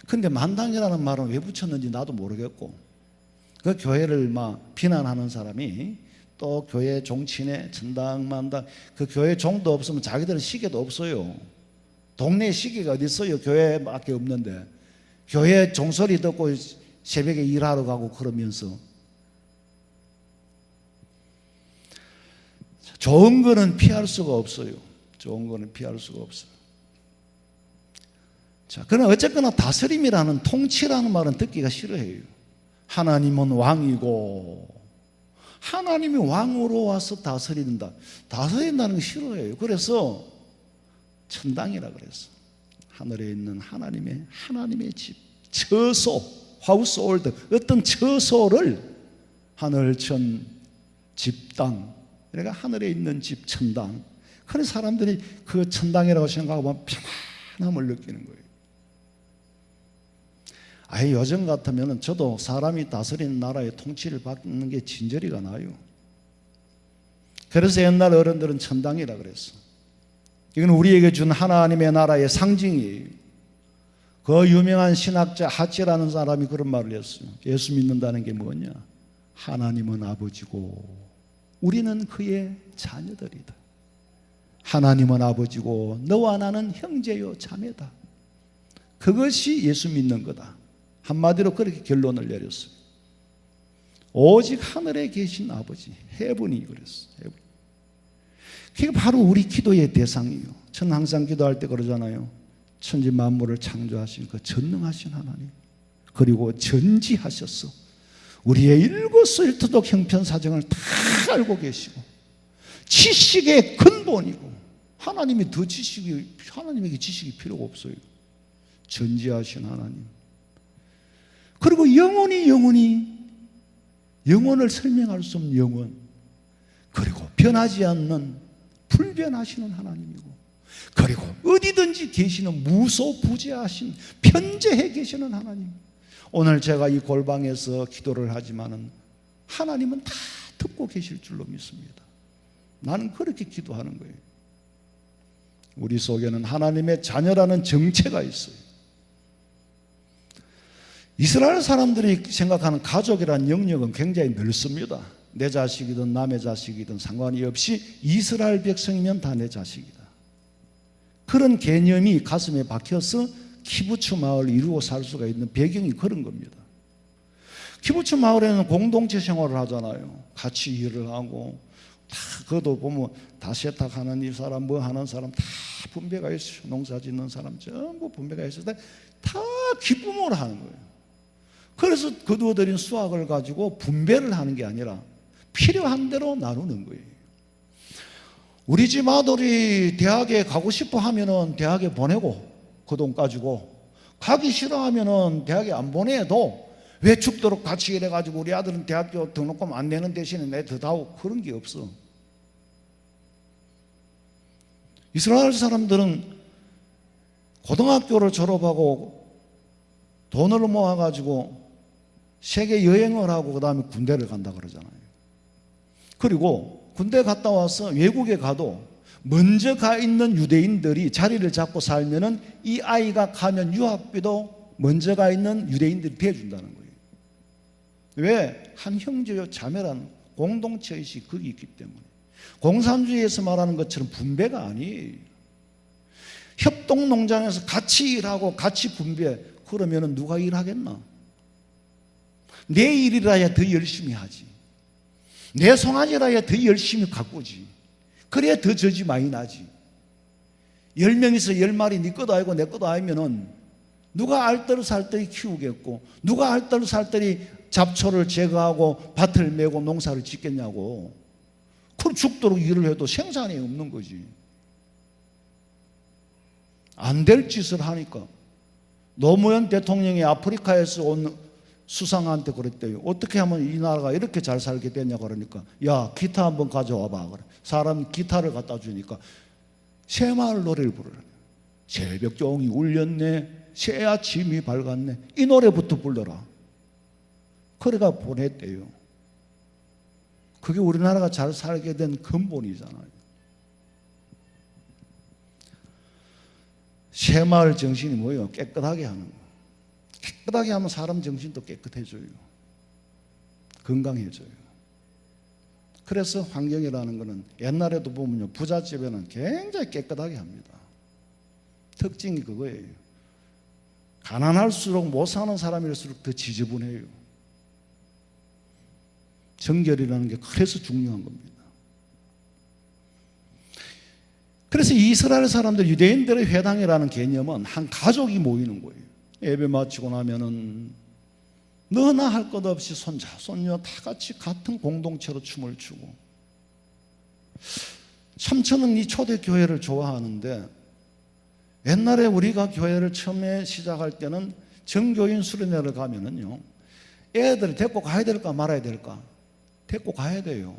근데 만당이라는 말은 왜 붙였는지 나도 모르겠고 그 교회를 막 비난하는 사람이 또 교회 종친에 천당 만당, 그 교회 종도 없으면 자기들은 시계도 없어요. 동네에 시계가 어디 있어요? 교회밖에 없는데 교회 종소리 듣고 새벽에 일하러 가고 그러면서 좋은 거는 피할 수가 없어요. 좋은 거는 피할 수가 없어요. 자, 그러나 어쨌거나 다스림이라는, 통치라는 말은 듣기가 싫어해요. 하나님은 왕이고 하나님이 왕으로 와서 다스린다. 다스린다는 거 싫어해요. 그래서 천당이라 그랬어. 하늘에 있는 하나님의 집, 처소, 하우스 홀드, 어떤 처소를 하늘천 집당, 그러니까 하늘에 있는 집, 천당. 그래서 사람들이 그 천당이라고 생각하면 편안함을 느끼는 거예요. 아예 요즘 같으면 저도 사람이 다스리는 나라의 통치를 받는 게 진저리가 나요. 그래서 옛날 어른들은 천당이라 그랬어. 이건 우리에게 준 하나님의 나라의 상징이에요. 그 유명한 신학자 하치라는 사람이 그런 말을 했어요. 예수 믿는다는 게 뭐냐? 하나님은 아버지고 우리는 그의 자녀들이다. 하나님은 아버지고 너와 나는 형제요 자매다. 그것이 예수 믿는 거다. 한마디로 그렇게 결론을 내렸어요. 오직 하늘에 계신 아버지, 해분이 그랬어요. 해분. 그게 바로 우리 기도의 대상이에요. 저는 항상 기도할 때 그러잖아요. 천지 만물을 창조하신 그 전능하신 하나님, 그리고 전지하셨어. 우리의 일거수일투족 형편사정을 다 알고 계시고 지식의 근본이고, 하나님이 더 하나님에게 지식이 필요가 없어요. 전지하신 하나님, 그리고 영원을 설명할 수 없는 영원, 그리고 변하지 않는 불변하시는 하나님이고, 그리고 어디든지 계시는 무소부재하신 편재해 계시는 하나님. 오늘 제가 이 골방에서 기도를 하지만은 하나님은 다 듣고 계실 줄로 믿습니다. 나는 그렇게 기도하는 거예요. 우리 속에는 하나님의 자녀라는 정체가 있어요. 이스라엘 사람들이 생각하는 가족이라는 영역은 굉장히 넓습니다. 내 자식이든 남의 자식이든 상관이 없이 이스라엘 백성이면 다 내 자식이다. 그런 개념이 가슴에 박혀서 키부츠 마을을 이루고 살 수가 있는 배경이 그런 겁니다. 키부츠 마을에는 공동체 생활을 하잖아요. 같이 일을 하고, 다 그것도 보면 다 세탁하는 이 사람, 뭐 하는 사람 다 분배가 있어요. 농사 짓는 사람 전부 분배가 있을 때 다 기쁨으로 하는 거예요. 그래서 거두어들인 수확을 가지고 분배를 하는 게 아니라 필요한 대로 나누는 거예요. 우리 집 아들이 대학에 가고 싶어 하면은 대학에 보내고 그 돈 가지고, 가기 싫어하면은 대학에 안 보내도 왜 죽도록 같이 일해가지고 우리 아들은 대학교 등록금 안 내는 대신에 내 더 다오, 그런 게 없어. 이스라엘 사람들은 고등학교를 졸업하고 돈을 모아가지고 세계 여행을 하고 그 다음에 군대를 간다 그러잖아요. 그리고 군대 갔다 와서 외국에 가도 먼저 가 있는 유대인들이 자리를 잡고 살면은 이 아이가 가면 유학비도 먼저 가 있는 유대인들이 대준다는 거예요. 왜? 한 형제요 자매라는 공동체의식이 거기 있기 때문에. 공산주의에서 말하는 것처럼 분배가 아니에요. 협동농장에서 같이 일하고 같이 분배, 그러면은 누가 일하겠나? 내 일이라야 더 열심히 하지. 내 송아지라야 더 열심히 가꾸지. 그래야 더 젖이 많이 나지. 10명이서 10마리 네 것도 아니고 내 것도 아니면은 누가 알뜰살뜰히 키우겠고, 누가 알뜰살뜰히 잡초를 제거하고 밭을 메고 농사를 짓겠냐고. 그럼 죽도록 일을 해도 생산이 없는 거지. 안 될 짓을 하니까. 노무현 대통령이 아프리카에서 온 수상한테 그랬대요. 어떻게 하면 이 나라가 이렇게 잘 살게 됐냐고 그러니까, 야, 기타 한번 가져와봐. 그래. 사람 기타를 갖다 주니까 새마을 노래를 부르라고. 새벽종이 울렸네, 새 아침이 밝았네, 이 노래부터 불러라. 그래가 보냈대요. 그게 우리나라가 잘 살게 된 근본이잖아요. 새마을 정신이 뭐예요? 깨끗하게 하는 거. 깨끗하게 하면 사람 정신도 깨끗해져요. 건강해져요. 그래서 환경이라는 것은 옛날에도 보면요, 부잣집에는 굉장히 깨끗하게 합니다. 특징이 그거예요. 가난할수록 못 사는 사람일수록 더 지저분해요. 정결이라는 게 그래서 중요한 겁니다. 그래서 이스라엘 사람들, 유대인들의 회당이라는 개념은 한 가족이 모이는 거예요. 예배 마치고 나면은 너나 할 것 없이 손자, 손녀 다 같이 같은 공동체로 춤을 추고. 참 저는 이 초대교회를 좋아하는데, 옛날에 우리가 교회를 처음에 시작할 때는 정교인 수련회를 가면은요, 애들 데리고 가야 될까 말아야 될까? 데리고 가야 돼요.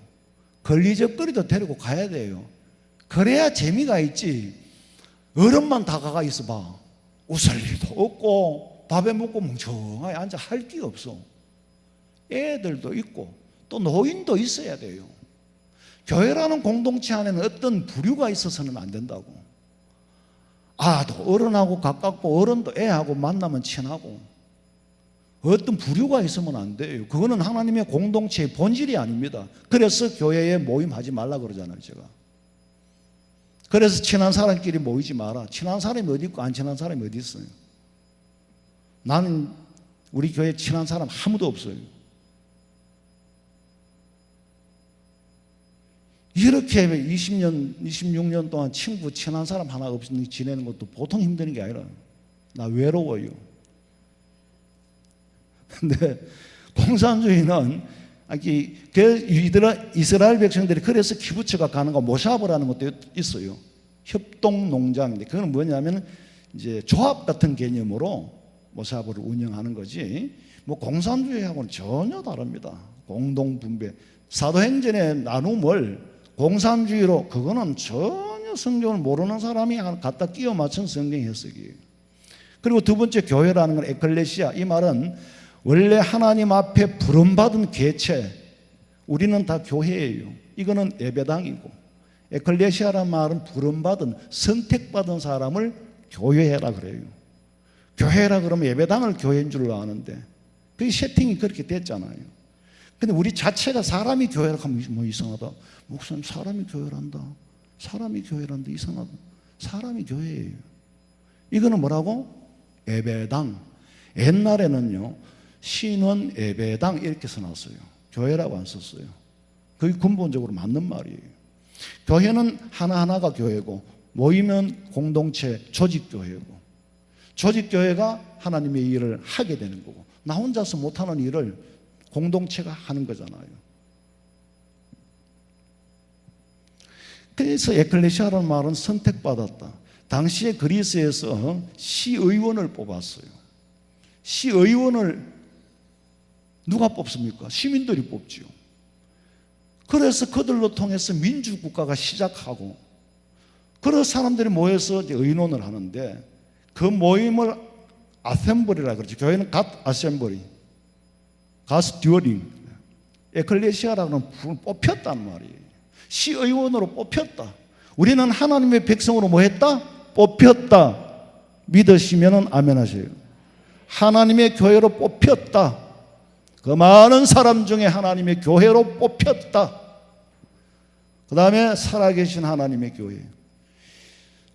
걸리적거리도 데리고 가야 돼요. 그래야 재미가 있지. 어른만 다가가 있어봐. 웃을 일도 없고 밥에 먹고 멍청하게 앉아 할 게 없어. 애들도 있고 또 노인도 있어야 돼요. 교회라는 공동체 안에는 어떤 부류가 있어서는 안 된다고. 또 어른하고 가깝고 어른도 애하고 만나면 친하고 어떤 부류가 있으면 안 돼요. 그거는 하나님의 공동체의 본질이 아닙니다. 그래서 교회에 모임하지 말라 그러잖아요, 제가. 그래서 친한 사람끼리 모이지 마라. 친한 사람이 어디 있고 안 친한 사람이 어디 있어요? 나는 우리 교회에 친한 사람 아무도 없어요. 이렇게 20년, 26년 동안 친구 친한 사람 하나 없이 지내는 것도 보통 힘든 게 아니라 나 외로워요. 근데 공산주의는 이스라엘 백성들이 그래서 키부츠가 가는 거 모샤브라는 것도 있어요. 협동농장인데 그건 뭐냐면 이제 조합 같은 개념으로 모샤브를 운영하는 거지. 뭐 공산주의하고는 전혀 다릅니다. 공동분배. 사도행전의 나눔을 공산주의로, 그거는 전혀 성경을 모르는 사람이 갖다 끼워 맞춘 성경 해석이에요. 그리고 두 번째 교회라는 건 에클레시아. 이 말은 원래 하나님 앞에 부름받은 개체, 우리는 다 교회예요. 이거는 예배당이고, 에클레시아라는 말은 부름받은, 선택받은 사람을 교회라 그래요. 교회라 그러면 예배당을 교회인 줄 아는데 그 세팅이 그렇게 됐잖아요. 근데 우리 자체가 사람이 교회라 하면 뭐 이상하다. 목사님 사람이 교회란다. 사람이 교회란다. 이상하다. 사람이 교회예요. 이거는 뭐라고? 예배당. 옛날에는요, 신원 예배당 이렇게 써놨어요. 교회라고 안 썼어요. 그게 근본적으로 맞는 말이에요. 교회는 하나하나가 교회고, 모이면 공동체 조직교회고, 조직교회가 하나님의 일을 하게 되는 거고, 나 혼자서 못하는 일을 공동체가 하는 거잖아요. 그래서 에클레시아라는 말은 선택받았다. 당시에 그리스에서 시의원을 뽑았어요. 시의원을 누가 뽑습니까? 시민들이 뽑지요. 그래서 그들로 통해서 민주국가가 시작하고, 그래서 사람들이 모여서 의논을 하는데 그 모임을 아셈블리라 그러죠. 교회는 갓 아셈블리, 갓 듀어링, 에클레시아라는 뽑혔단 말이에요. 시의원으로 뽑혔다. 우리는 하나님의 백성으로 뭐 했다? 뽑혔다. 믿으시면 아멘 하세요. 하나님의 교회로 뽑혔다. 그 많은 사람 중에 하나님의 교회로 뽑혔다. 그 다음에 살아계신 하나님의 교회.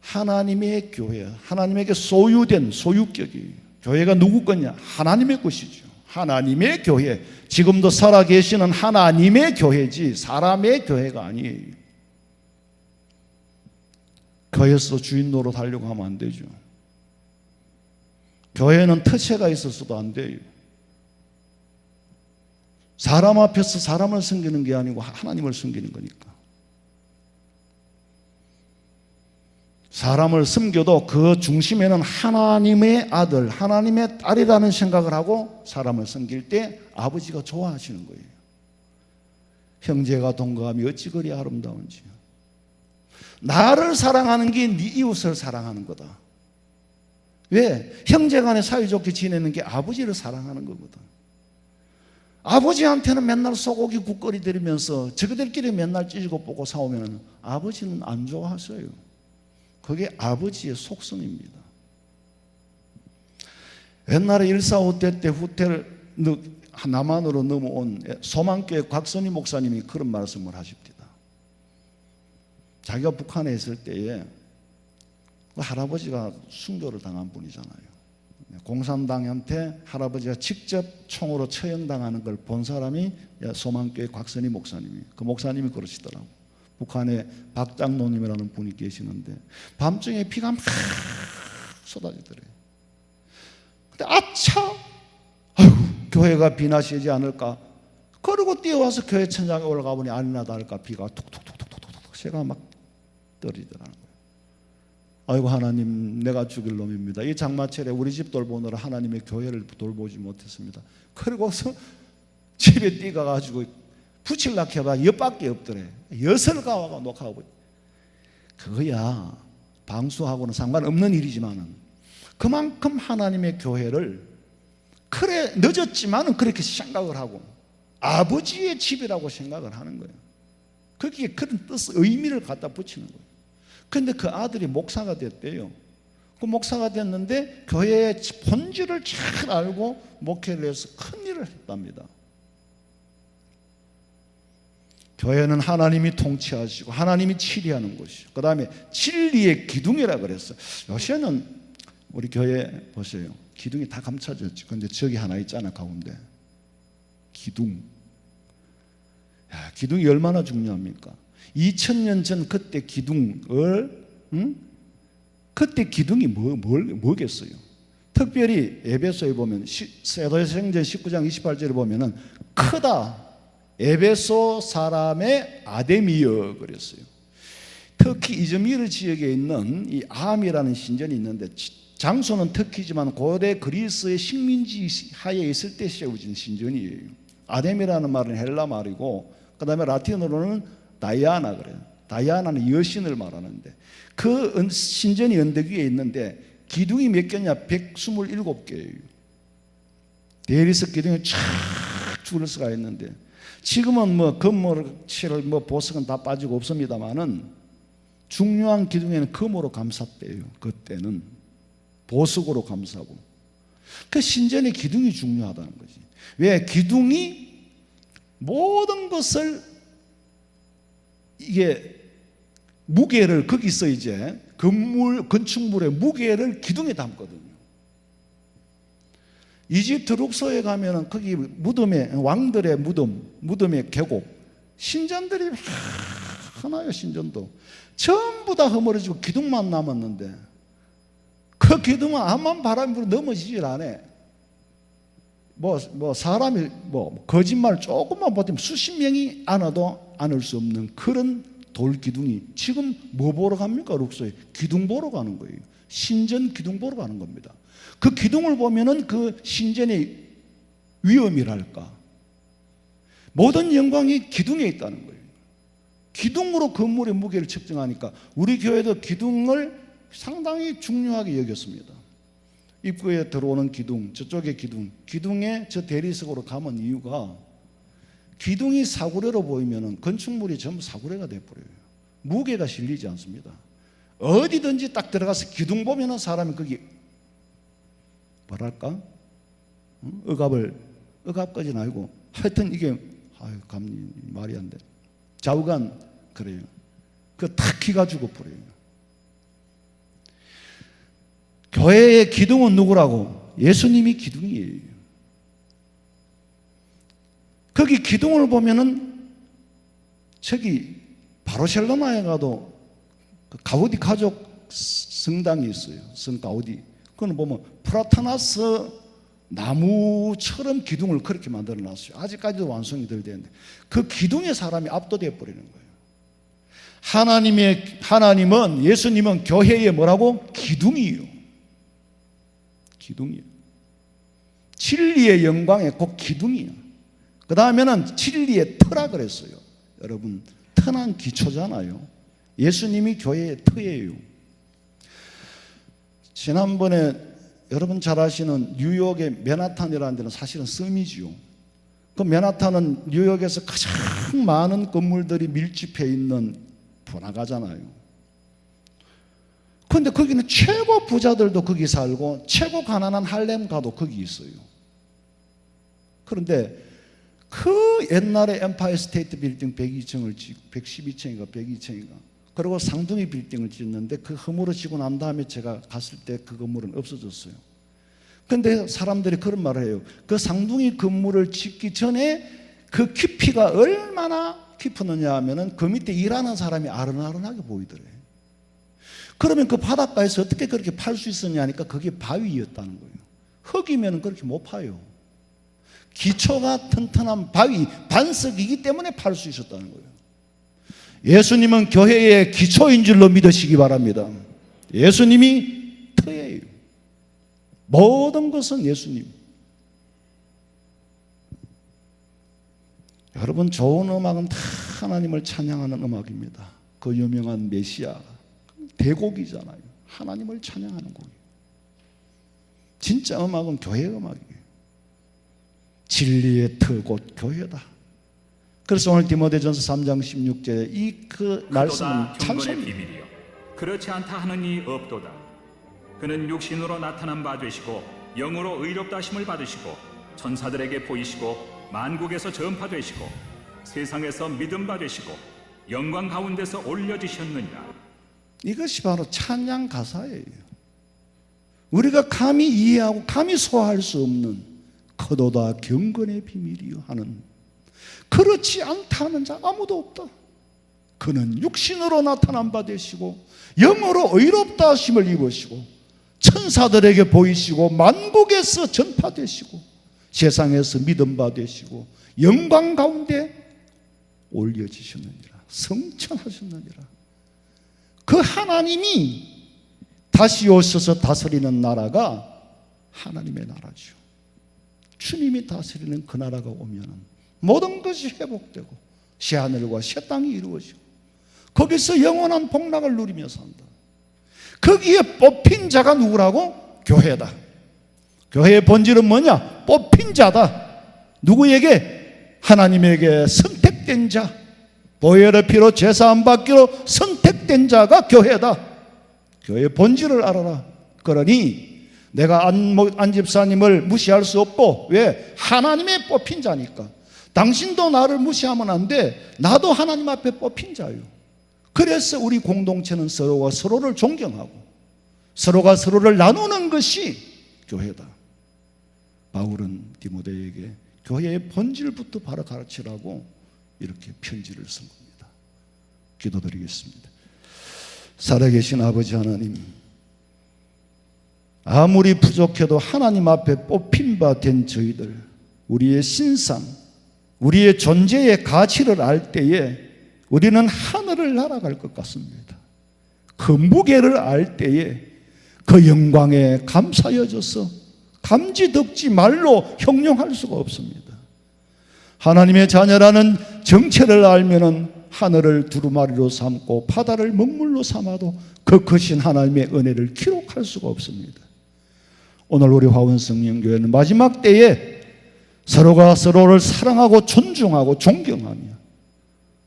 하나님의 교회, 하나님에게 소유된 소유격이에요. 교회가 누구 거냐? 하나님의 것이죠. 하나님의 교회. 지금도 살아계시는 하나님의 교회지 사람의 교회가 아니에요. 교회에서 주인 노릇하려고 하면 안 되죠. 교회는 특혜가 있어서도 안 돼요. 사람 앞에서 사람을 섬기는 게 아니고 하나님을 섬기는 거니까. 사람을 섬겨도 그 중심에는 하나님의 아들, 하나님의 딸이라는 생각을 하고 사람을 섬길 때 아버지가 좋아하시는 거예요. 형제가 동감이 어찌 그리 아름다운지. 나를 사랑하는 게 네 이웃을 사랑하는 거다. 왜? 형제간에 사이좋게 지내는 게 아버지를 사랑하는 거거든. 아버지한테는 맨날 소고기 국거리 들이면서 저희들끼리 맨날 찌지고 뽑고 싸우면 아버지는 안 좋아하셔요. 그게 아버지의 속성입니다. 옛날에 1.4 때 후퇴를 남한으로 넘어온 소망교회 곽선희 목사님이 그런 말씀을 하십니다. 자기가 북한에 있을 때에 그 할아버지가 순교를 당한 분이잖아요. 공산당한테 할아버지가 직접 총으로 처형당하는 걸 본 사람이 소망교회 곽선희 목사님이, 그 목사님이 그러시더라고. 북한에 박장로님이라는 분이 계시는데 밤중에 비가 막 쏟아지더래요. 근데 아차, 아유, 교회가 비나시지 않을까. 그리고 뛰어와서 교회 천장에 올라가 보니 아니나 다를까 비가 툭툭툭툭툭툭 새가 막 떨어지더라는 거예요. 아이고 하나님, 내가 죽일 놈입니다. 이 장마철에 우리 집 돌보느라 하나님의 교회를 돌보지 못했습니다. 그리고서 집에 뛰어가가지고 붙일라 해봐 엿밖에 없더래. 엿을 가와가 녹하고. 그거야 방수하고는 상관없는 일이지만은 그만큼 하나님의 교회를 그래 늦었지만은 그렇게 생각을 하고 아버지의 집이라고 생각을 하는 거예요. 거기에 그런 뜻, 의미를 갖다 붙이는 거예요. 그런데 그 아들이 목사가 됐대요. 그 목사가 됐는데 교회의 본질을 잘 알고 목회를 해서 큰 일을 했답니다. 교회는 하나님이 통치하시고 하나님이 치리하는 곳이요. 그 다음에 진리의 기둥이라 그랬어요. 요새는 우리 교회 보세요. 기둥이 다 감춰졌지. 근데 저기 하나 있잖아 가운데. 기둥. 야, 기둥이 얼마나 중요합니까? 2000년 전 그때 기둥을 그때 기둥이 뭐겠어요? 특별히 에베소에 보면 사도행전 19장 28절에 보면은 크다. 에베소 사람의 아데미어 그랬어요. 특히 이즈미르 지역에 있는 이 암이라는 신전이 있는데 장소는 터키지만 고대 그리스의 식민지 하에 있을 때 세워진 신전이에요. 아데미라는 말은 헬라 말이고 그 다음에 라틴어로는 다이아나 그래요. 다이아나는 여신을 말하는데 그 신전이 언덕 위에 있는데 기둥이 몇 개냐? 127개예요. 대리석 기둥이 쫙 줄을 서가 있는데 지금은 뭐 건물칠 뭐 보석은 다 빠지고 없습니다만은 중요한 기둥에는 금으로 감쌌대요. 그때는 보석으로 감싸고 그 신전의 기둥이 중요하다는 거지. 왜? 기둥이 모든 것을 이게 무게를 거기서 이제 건축물의 무게를 기둥에 담거든요. 이집트 룩소에 가면은 거기 무덤에 왕들의 무덤의 계곡 신전들이 하나요. 신전도 전부 다 허물어지고 기둥만 남았는데 그 기둥은 암만 바람이 불어 넘어지질 않아. 사람이 거짓말 조금만 버티면 수십 명이 안아도 안을 수 없는 그런 돌 기둥이 지금 뭐 보러 갑니까? 룩소에 기둥 보러 가는 거예요. 신전 기둥 보러 가는 겁니다. 그 기둥을 보면은 그 신전의 위엄이랄까 모든 영광이 기둥에 있다는 거예요. 기둥으로 건물의 무게를 측정하니까 우리 교회도 기둥을 상당히 중요하게 여겼습니다. 입구에 들어오는 기둥, 저쪽에 기둥에 저 대리석으로 감은 이유가 기둥이 사구려로 보이면은 건축물이 전부 사구려가 돼버려요. 무게가 실리지 않습니다. 어디든지 딱 들어가서 기둥 보면은 사람이 거기 뭐랄까? 억압까지는 아니고 하여튼 이게 말이 안 돼. 좌우간 그래요. 탁 기가 죽어버려요. 교회의 기둥은 누구라고? 예수님이 기둥이에요. 거기 기둥을 보면은 저기 바르셀로나에 가도 그 가우디 가족 성당이 있어요. 성 가우디. 그건 보면 프라타나스 나무처럼 기둥을 그렇게 만들어 놨어요. 아직까지도 완성이 덜 되는데 그 기둥에 사람이 압도돼 버리는 거예요. 하나님은 예수님은 교회의 뭐라고? 기둥이에요. 기둥이에요. 진리의 영광의 꼭 기둥이에요. 그 다음에는 진리의 터라 그랬어요. 여러분 터난 기초잖아요. 예수님이 교회의 터예요. 지난번에 여러분 잘 아시는 뉴욕의 맨하탄이라는 데는 사실은 섬이지요. 그 맨하탄은 뉴욕에서 가장 많은 건물들이 밀집해 있는 번화가잖아요. 그런데 거기는 최고 부자들도 거기 살고 최고 가난한 할렘가도 거기 있어요. 그런데 그 옛날에 엠파이어 스테이트 빌딩 102층을 짓고 112층인가 102층인가 그리고 상둥이 빌딩을 짓는데 그 허물어지고 난 다음에 제가 갔을 때 그 건물은 없어졌어요. 그런데 사람들이 그런 말을 해요. 그 상둥이 건물을 짓기 전에 그 깊이가 얼마나 깊었느냐 하면은 그 밑에 일하는 사람이 아른아른하게 보이더래. 그러면 그 바닷가에서 어떻게 그렇게 팔 수 있었냐 하니까 그게 바위였다는 거예요. 흙이면 그렇게 못 파요. 기초가 튼튼한 바위, 반석이기 때문에 팔 수 있었다는 거예요. 예수님은 교회의 기초인 줄로 믿으시기 바랍니다. 예수님이 터예요. 모든 것은 예수님. 여러분, 좋은 음악은 다 하나님을 찬양하는 음악입니다. 그 유명한 메시아 대곡이잖아요. 하나님을 찬양하는 곡이에요. 진짜 음악은 교회 음악이에요. 진리의 터 곧 교회다. 그래서 오늘 디모데전서 3장 16절에 이 그 말씀은 찬송이에요. 비밀이요 그렇지 않다 하는 이 없도다. 그는 육신으로 나타난 바 되시고 영으로 의롭다 하심을 받으시고 천사들에게 보이시고 만국에서 전파되시고 세상에서 믿음 받으시고 영광 가운데서 올려지셨느니라. 이것이 바로 찬양 가사예요. 우리가 감히 이해하고 감히 소화할 수 없는 크도다 경건의 비밀이요 하는, 그렇지 않다 하는 자 아무도 없다. 그는 육신으로 나타난 바 되시고 영으로 의롭다 하심을 입으시고 천사들에게 보이시고 만국에서 전파되시고 세상에서 믿음 받으시고 영광 가운데 올려지셨느니라. 성천하셨느니라. 그 하나님이 다시 오셔서 다스리는 나라가 하나님의 나라죠. 주님이 다스리는 그 나라가 오면 모든 것이 회복되고 새하늘과 새 땅이 이루어지고 거기서 영원한 복락을 누리며 산다. 거기에 뽑힌 자가 누구라고? 교회다. 교회의 본질은 뭐냐? 뽑힌 자다. 누구에게? 하나님에게 선택된 자, 보혈의 피로 제사함 받기로 선택된 자가 교회다. 교회의 본질을 알아라. 그러니 내가 안 집사님을 무시할 수 없고, 왜? 하나님의 뽑힌 자니까. 당신도 나를 무시하면 안 돼. 나도 하나님 앞에 뽑힌 자예요. 그래서 우리 공동체는 서로가 서로를 존경하고 서로가 서로를 나누는 것이 교회다. 바울은 디모데에게 교회의 본질부터 바로 가르치라고 이렇게 편지를 쓴 겁니다. 기도드리겠습니다. 살아계신 아버지 하나님, 아무리 부족해도 하나님 앞에 뽑힌 바 된 저희들, 우리의 신상, 우리의 존재의 가치를 알 때에 우리는 하늘을 날아갈 것 같습니다. 그 무게를 알 때에 그 영광에 감사여져서 감지덕지 말로 형용할 수가 없습니다. 하나님의 자녀라는 정체를 알면은 하늘을 두루마리로 삼고 바다를 먹물로 삼아도 그 크신 하나님의 은혜를 기록할 수가 없습니다. 오늘 우리 화원성령교회는 마지막 때에 서로가 서로를 사랑하고 존중하고 존경하며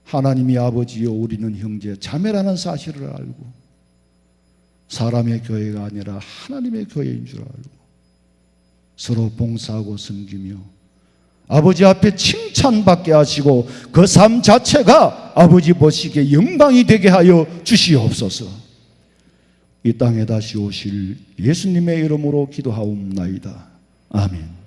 하나님이 아버지요 우리는 형제 자매라는 사실을 알고 사람의 교회가 아니라 하나님의 교회인 줄 알고 서로 봉사하고 섬기며 아버지 앞에 칭찬받게 하시고 그 삶 자체가 아버지 보시기에 영광이 되게 하여 주시옵소서. 이 땅에 다시 오실 예수님의 이름으로 기도하옵나이다. 아멘.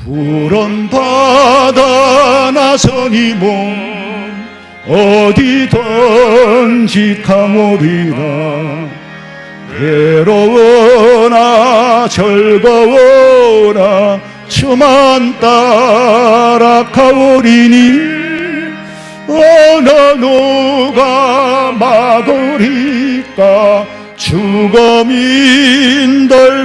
푸른 바다 나서니 몸 어디든지 가모리라. 괴로우나 즐거우나 주만 따라 가오리니 어느 누가 막으리까 죽음인들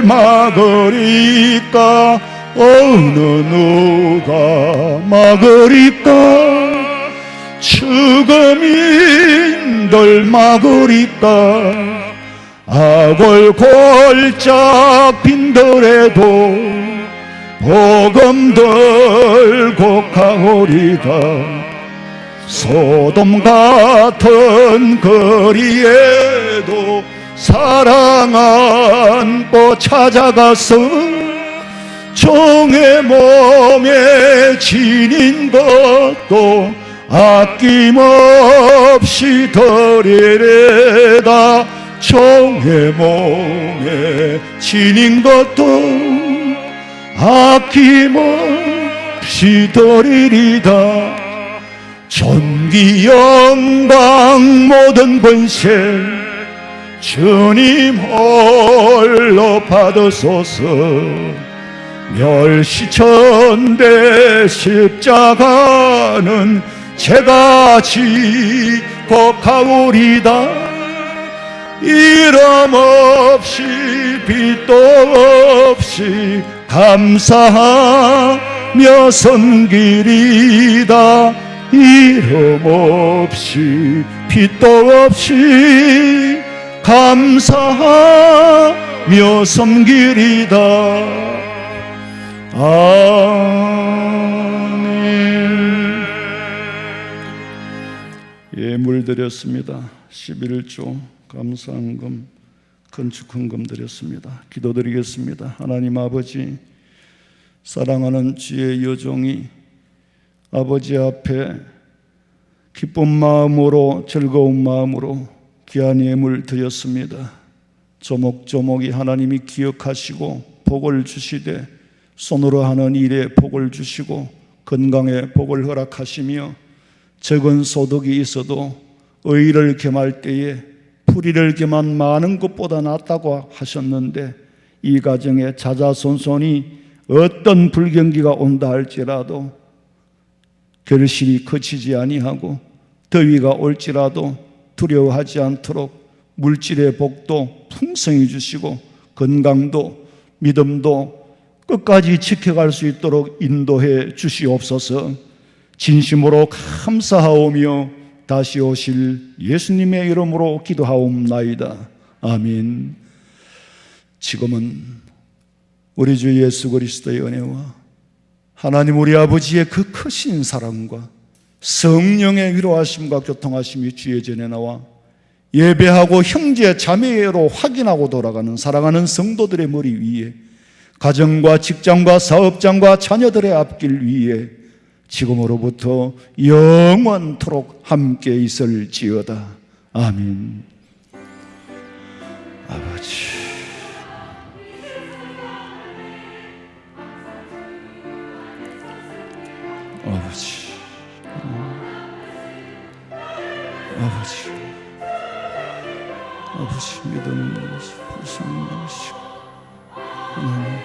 막으리까 어느 누가 막으리까 죽음인들 막으리까 악을 골짝 빈들에도 복음 들고 가오리다. 소돔 같은 거리에도 사랑 안고 찾아가서 종의 몸에 지닌 것도 아낌없이 드리리다. 종의 몸에 지닌 것도 아낌없이 드리리다. 존귀 영광 모든 권세 주님 홀로 받으소서. 멸시천대 십자가는 제가 지고 가오리다. 이름 없이 빛도 없이 감사하며 섬기리다. 이름 없이 빛도 없이 감사하며 섬기리다. 아멘. 예물 드렸습니다. 11조 감사헌금 건축헌금 드렸습니다. 기도드리겠습니다. 하나님 아버지, 사랑하는 주의 여종이 아버지 앞에 기쁜 마음으로 즐거운 마음으로 귀한 예물 드렸습니다. 조목조목이 하나님이 기억하시고 복을 주시되 손으로 하는 일에 복을 주시고 건강에 복을 허락하시며 적은 소득이 있어도 의를 겸할 때에 불의를 겸한 많은 것보다 낫다고 하셨는데, 이 가정에 자자손손이 어떤 불경기가 온다 할지라도 결실이 그치지 아니하고 더위가 올지라도 두려워하지 않도록 물질의 복도 풍성히 주시고 건강도 믿음도 끝까지 지켜갈 수 있도록 인도해 주시옵소서. 진심으로 감사하오며 다시 오실 예수님의 이름으로 기도하옵나이다. 아멘. 지금은 우리 주 예수 그리스도의 은혜와 하나님 우리 아버지의 그 크신 사랑과 성령의 위로하심과 교통하심이 주의 전에 나와 예배하고 형제 자매로 확인하고 돌아가는 사랑하는 성도들의 머리 위에, 가정과 직장과 사업장과 자녀들의 앞길 위에 지금으로부터 영원토록 함께 있을지어다. 아멘. 아버지, 아버지, 아버지, 아버지 믿음 불쌍히 여기시고 하나님